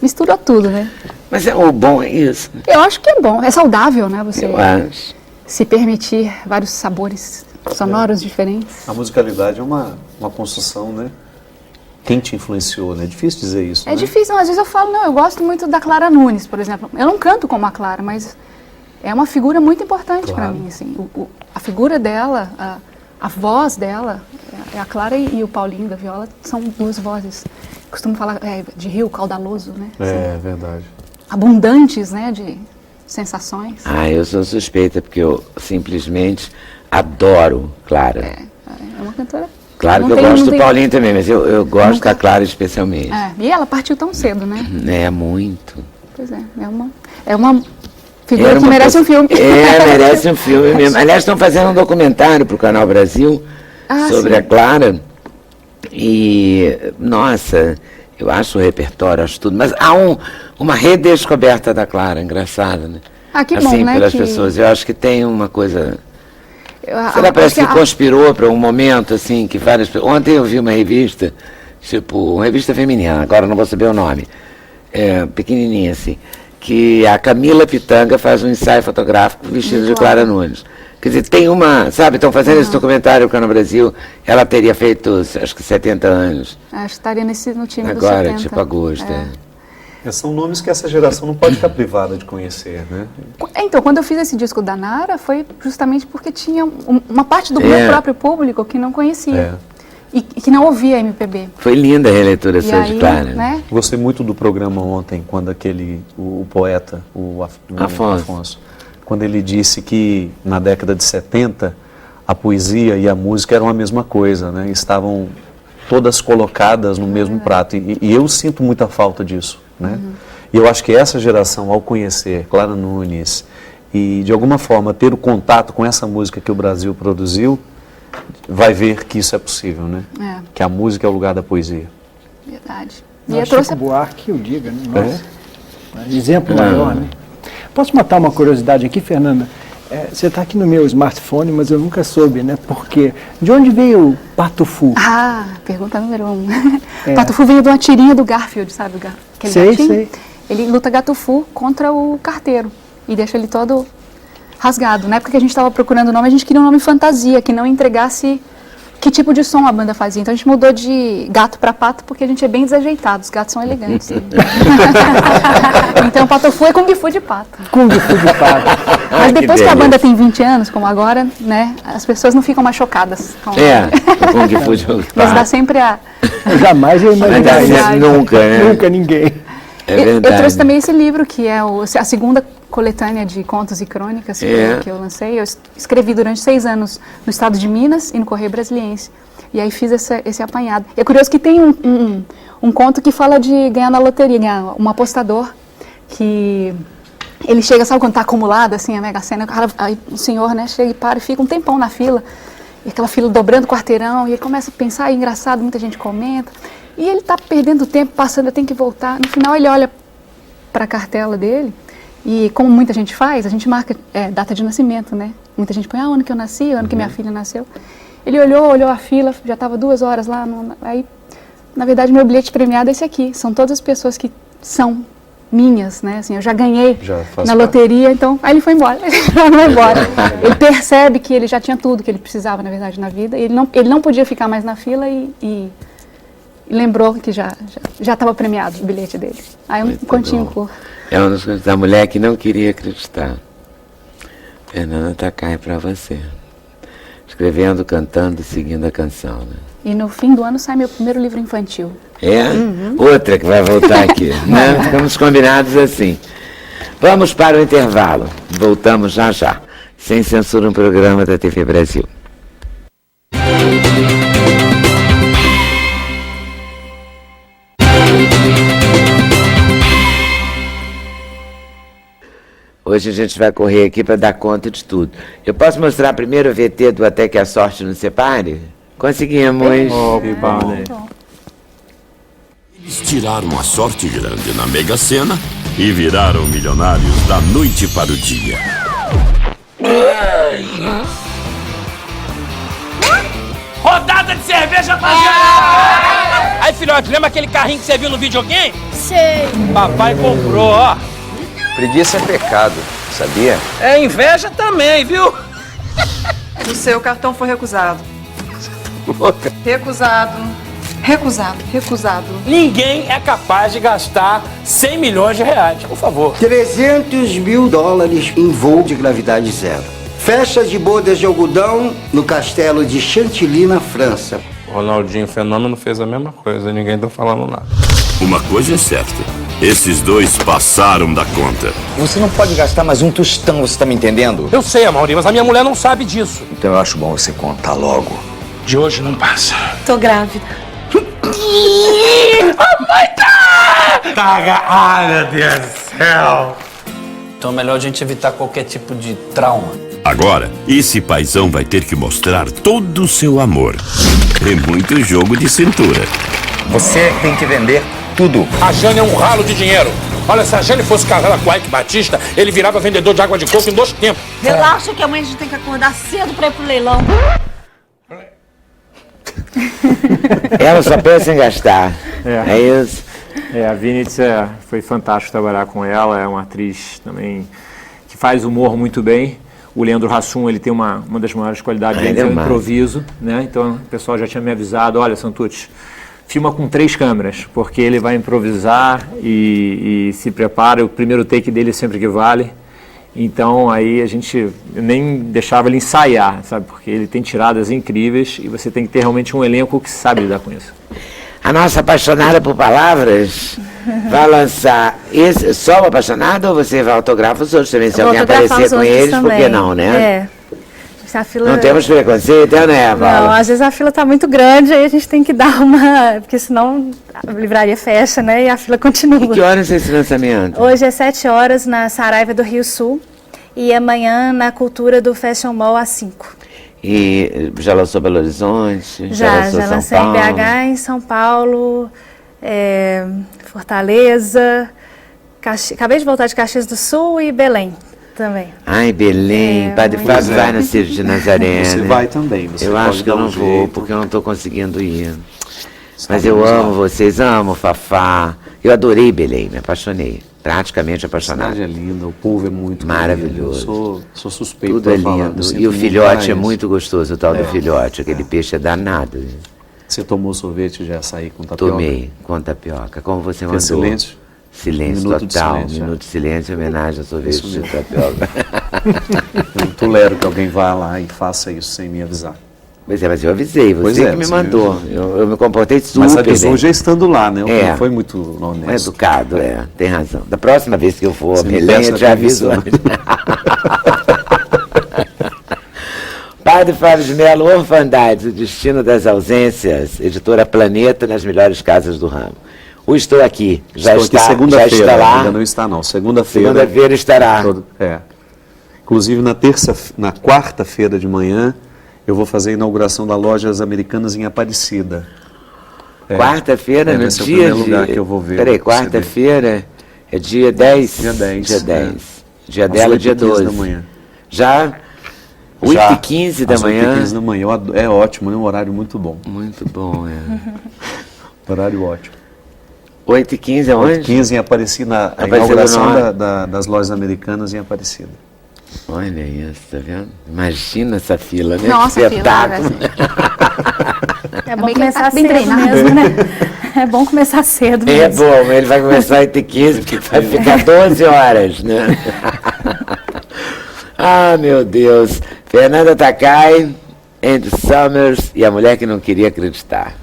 Misturou tudo, né? Mas o bom é isso. Eu acho que é bom, é saudável, né? Você Eu acho. se permitir vários sabores sonoros diferentes. A musicalidade é uma construção, né? Quem te influenciou, né? É difícil dizer isso, É né? difícil, não, às vezes eu falo, não, eu gosto muito da Clara Nunes, por exemplo. Eu não canto como a Clara, mas é uma figura muito importante para mim, assim. A figura dela, a voz dela, a Clara e o Paulinho da viola, são duas vozes. Costumo falar de rio caudaloso, né? É, Assim, verdade. abundantes, né, de sensações. Eu sou suspeita, porque eu simplesmente adoro Clara. É uma cantora. Claro que eu gosto do Paulinho também, mas eu gosto da Clara especialmente. E ela partiu tão cedo, né? É, muito. Pois é uma figura que merece um filme. Merece um filme mesmo. Aliás, estão fazendo um documentário para o Canal Brasil sobre a Clara. E, nossa, eu acho o repertório, acho tudo. Mas há uma redescoberta da Clara, engraçada, né? Que assim, bom, né? pelas pessoas. Eu acho que tem uma coisa... Será parece que conspirou para um momento, assim, que várias pessoas... Ontem eu vi uma revista, uma revista feminina, agora não vou saber o nome, pequenininha, assim, que a Camila Pitanga faz um ensaio fotográfico vestido de Clara Nunes. Quer dizer, tem estão fazendo esse documentário no Brasil, ela teria feito, acho que 70 anos. Acho que estaria no time dos 70. Agora, tipo agosto, São nomes que essa geração não pode ficar privada de conhecer, né? Então, quando eu fiz esse disco da Nara, foi justamente porque tinha uma parte do meu próprio público que não conhecia e que não ouvia MPB. Foi linda a releitura sua de Clara. Né? Gostei muito do programa ontem, quando o poeta, o Afonso, quando ele disse que na década de 70 a poesia e a música eram a mesma coisa, né? Estavam todas colocadas no mesmo prato. E eu sinto muita falta disso, né? E eu acho que essa geração, ao conhecer Clara Nunes e, de alguma forma, ter o contato com essa música que o Brasil produziu, vai ver que isso é possível, né? Que a música é o lugar da poesia. Verdade. E Chico Buarque, eu digo, né? Nossa, exemplo maior, né? Posso matar uma curiosidade aqui, Fernanda? Você está aqui no meu smartphone, mas eu nunca soube, né? Porque de onde veio o Patufu? Pergunta número 1. Patufu veio de uma tirinha do Garfield, sabe? Sei. Ele luta Gatufu contra o carteiro e deixa ele todo rasgado. Na época que a gente estava procurando o nome, a gente queria um nome fantasia, que não entregasse que tipo de som a banda fazia. Então a gente mudou de gato para pato, porque a gente é bem desajeitado, os gatos são elegantes. Então Patufu é Kung Fu de pato. Kung Fu de pato. Mas depois que a banda tem 20 anos, como agora, né, as pessoas não ficam mais chocadas. O Kung Fu de pato. Mas dá sempre a... Jamais eu imaginaria. Nunca, né? Nunca ninguém. Eu trouxe também esse livro, que é a segunda coletânea de contos e crônicas que eu lancei. Eu escrevi durante 6 anos no estado de Minas e no Correio Brasiliense. E aí fiz esse apanhado. E é curioso que tem um conto que fala de ganhar na loteria, ganhar um apostador que... Ele chega, sabe quando está acumulado, assim, a Mega Sena, aí o senhor, né, chega e para e fica um tempão na fila, e aquela fila dobrando o quarteirão, e ele começa a pensar, é engraçado, muita gente comenta, e ele está perdendo tempo, passando, eu tenho que voltar. No final ele olha para a cartela dele, e como muita gente faz, a gente marca data de nascimento, né? Muita gente põe, o ano que eu nasci, o ano que minha filha nasceu. Ele olhou a fila, já estava 2 horas lá, aí, na verdade, meu bilhete premiado é esse aqui, são todas as pessoas que são minhas, né? Assim, eu já ganhei na loteria, então aí ele foi embora. Ele percebe que ele já tinha tudo que ele precisava, na verdade, na vida. E ele não podia ficar mais na fila e lembrou que já estava premiado o bilhete dele. Aí um continho curto. É uma das coisas da mulher que não queria acreditar. Fernanda Takai para você. Escrevendo, cantando e seguindo a canção, né? E no fim do ano sai meu primeiro livro infantil. Outra que vai voltar aqui, né? Ficamos combinados assim. Vamos para o intervalo. Voltamos já já. Sem Censura, um programa da TV Brasil. Hoje a gente vai correr aqui para dar conta de tudo. Eu posso mostrar primeiro o VT do Até que a Sorte nos Separe? Conseguimos. Eles tiraram a sorte grande na Mega Sena e viraram milionários da noite para o dia. Rodada de cerveja pra geral! Aí, filhote, lembra aquele carrinho que você viu no videogame? Sei. Papai comprou, ó. Preguiça é pecado, sabia? É inveja também, viu? O seu cartão foi recusado. Recusado. Recusado. Recusado. Ninguém é capaz de gastar 100 milhões de reais, por favor. 300 mil dólares em voo de gravidade zero. Festa de bodas de algodão no castelo de Chantilly, na França. O Ronaldinho Fenômeno fez a mesma coisa, ninguém tá falando nada. Uma coisa é certa, esses dois passaram da conta. Você não pode gastar mais um tostão, você tá me entendendo? Eu sei, Amaury, mas a minha mulher não sabe disso. Então eu acho bom você contar logo. De hoje não passa. Tô grávida. Ai, meu Deus do céu. Então é melhor a gente evitar qualquer tipo de trauma. Agora, esse paizão vai ter que mostrar todo o seu amor. É muito jogo de cintura. Você tem que vender tudo. A Jane é um ralo de dinheiro. Olha, se a Jane fosse casada com o Ike Batista, ele virava vendedor de água de coco em 2 tempos. Relaxa que amanhã a gente tem que acordar cedo pra ir pro leilão. Ela só pensa em gastar. É isso? A Vinitz foi fantástico trabalhar com ela, é uma atriz também que faz humor muito bem. O Leandro Hassum, ele tem uma das maiores qualidades dele, é o improviso, né? Então o pessoal já tinha me avisado, olha, Santucci, filma com 3 câmeras, porque ele vai improvisar e se prepara, o primeiro take dele sempre que vale. Então aí eu nem deixava ele ensaiar, sabe? Porque ele tem tiradas incríveis e você tem que ter realmente um elenco que sabe lidar com isso. A nossa apaixonada por palavras vai lançar esse, só o apaixonado, ou você vai autografar os outros também? Se alguém aparecer com eles, também. Por que não, né? Se a fila... Não temos preconceito, né, Vala? Não, às vezes a fila está muito grande, aí a gente tem que dar uma... Porque senão a livraria fecha, né? E a fila continua. E que horas é esse lançamento? Hoje é 7 horas na Saraiva do Rio Sul e amanhã na Cultura do Fashion Mall às 5. E já lançou Belo Horizonte? Já lancei em BH, em São Paulo, Fortaleza, acabei de voltar de Caxias do Sul e Belém também. Ai, Belém, Padre Fábio vai no Ciro de Nazaré. Você vai também. Você eu acho que eu não vou, porque eu não estou conseguindo ir. Mas eu amo vocês, amo Fafá. Eu adorei Belém, me apaixonei. Praticamente apaixonado. A cidade é linda, o povo é muito maravilhoso. Eu sou suspeito. Tudo é lindo. E o filhote é muito gostoso, o tal do filhote. Aquele peixe é danado. Você tomou sorvete de açaí com tapioca? Tomei, com tapioca. Como você mandou? Silêncio? Silêncio Minuto total. De silêncio, minuto de silêncio em homenagem ao sorvete de tapioca. Eu não tolero que alguém vá lá e faça isso sem me avisar. Pois é, mas eu avisei, você que me mandou. Eu me comportei super bem. Mas avisou bem. Já estando lá, né? Não foi muito honesto. Educado, tem razão. Da próxima vez que eu for a Belém, eu te aviso. Padre Fábio de Mello, Orfandades, o Destino das Ausências, editora Planeta, nas melhores casas do ramo. O Estou Aqui, já está lá. Ainda não está não, segunda-feira. Segunda-feira estará. Inclusive na quarta-feira de manhã, eu vou fazer a inauguração da Lojas Americanas em Aparecida. Quarta-feira, no dia primeiro lugar que eu vou ver. Peraí, quarta-feira é dia 10? Dia 10. Dia 10. Dia dela, dia 12. Da manhã. Já 8h15 da manhã? 8h15 da manhã, é ótimo, é um horário muito bom. Muito bom, Horário ótimo. 8h15 aonde? 8h15 em Aparecida, a inauguração das Lojas Americanas em Aparecida. Olha isso, tá vendo? Imagina essa fila, né? Nossa, espetáculo. É bom começar cedo mesmo, né? É bom começar cedo mesmo. É bom, ele vai começar às 8h15, porque vai ficar 12 horas, né? Ah, meu Deus. Fernanda Takai, Andy Summers e A Mulher que Não Queria Acreditar.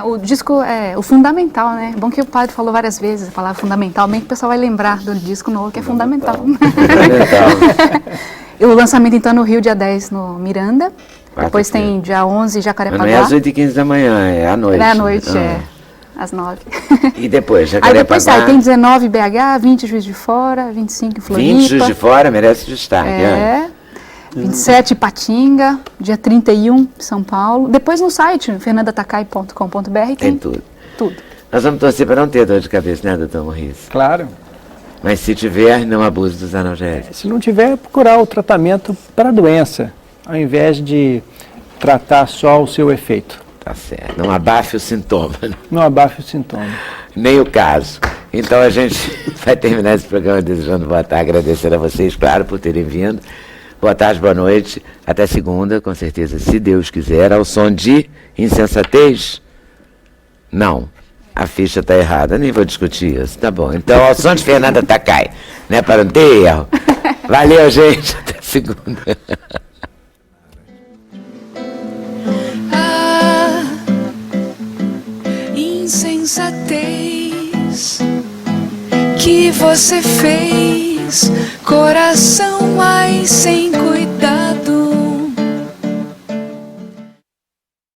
O disco é o fundamental, né? É bom que o padre falou várias vezes a palavra fundamental, bem que o pessoal vai lembrar do disco novo, que é fundamental. O lançamento, então, no Rio, dia 10, no Miranda. Depois Quarta-feira. tem dia 11, Jacarepaguá. Mas não é às 8h15 da manhã, é à noite. É à noite, Ah. às 9. E depois, Aí Jacarepaguá? depois sai, tem 19 BH, 20 Juiz de Fora, 25 em Floripa. 20 Juiz de Fora, merece destaque. É. 27 Ipatinga, dia 31 São Paulo. Depois no site, fernandatakai.com.br, Tem tudo. tudo. Nós vamos torcer para não ter dor de cabeça, né, doutor Morris? Claro. Mas se tiver, não abuse dos analgésicos. Se não tiver, procurar o tratamento para a doença, ao invés de tratar só o seu efeito. Tá certo. Não abafe o sintoma. Não abafe o sintoma. Nem o caso. Então a gente vai terminar esse programa desejando boa tarde, agradecendo a vocês, claro, por terem vindo. Boa tarde, boa noite. Até segunda, com certeza, se Deus quiser. Ao som de insensatez? Não. A ficha está errada, nem vou discutir isso. Tá bom. Então, ao som de Fernanda Takai, né? Para não ter erro. Valeu, gente. Até segunda. Insensatez que você fez, coração mais sem cuidado.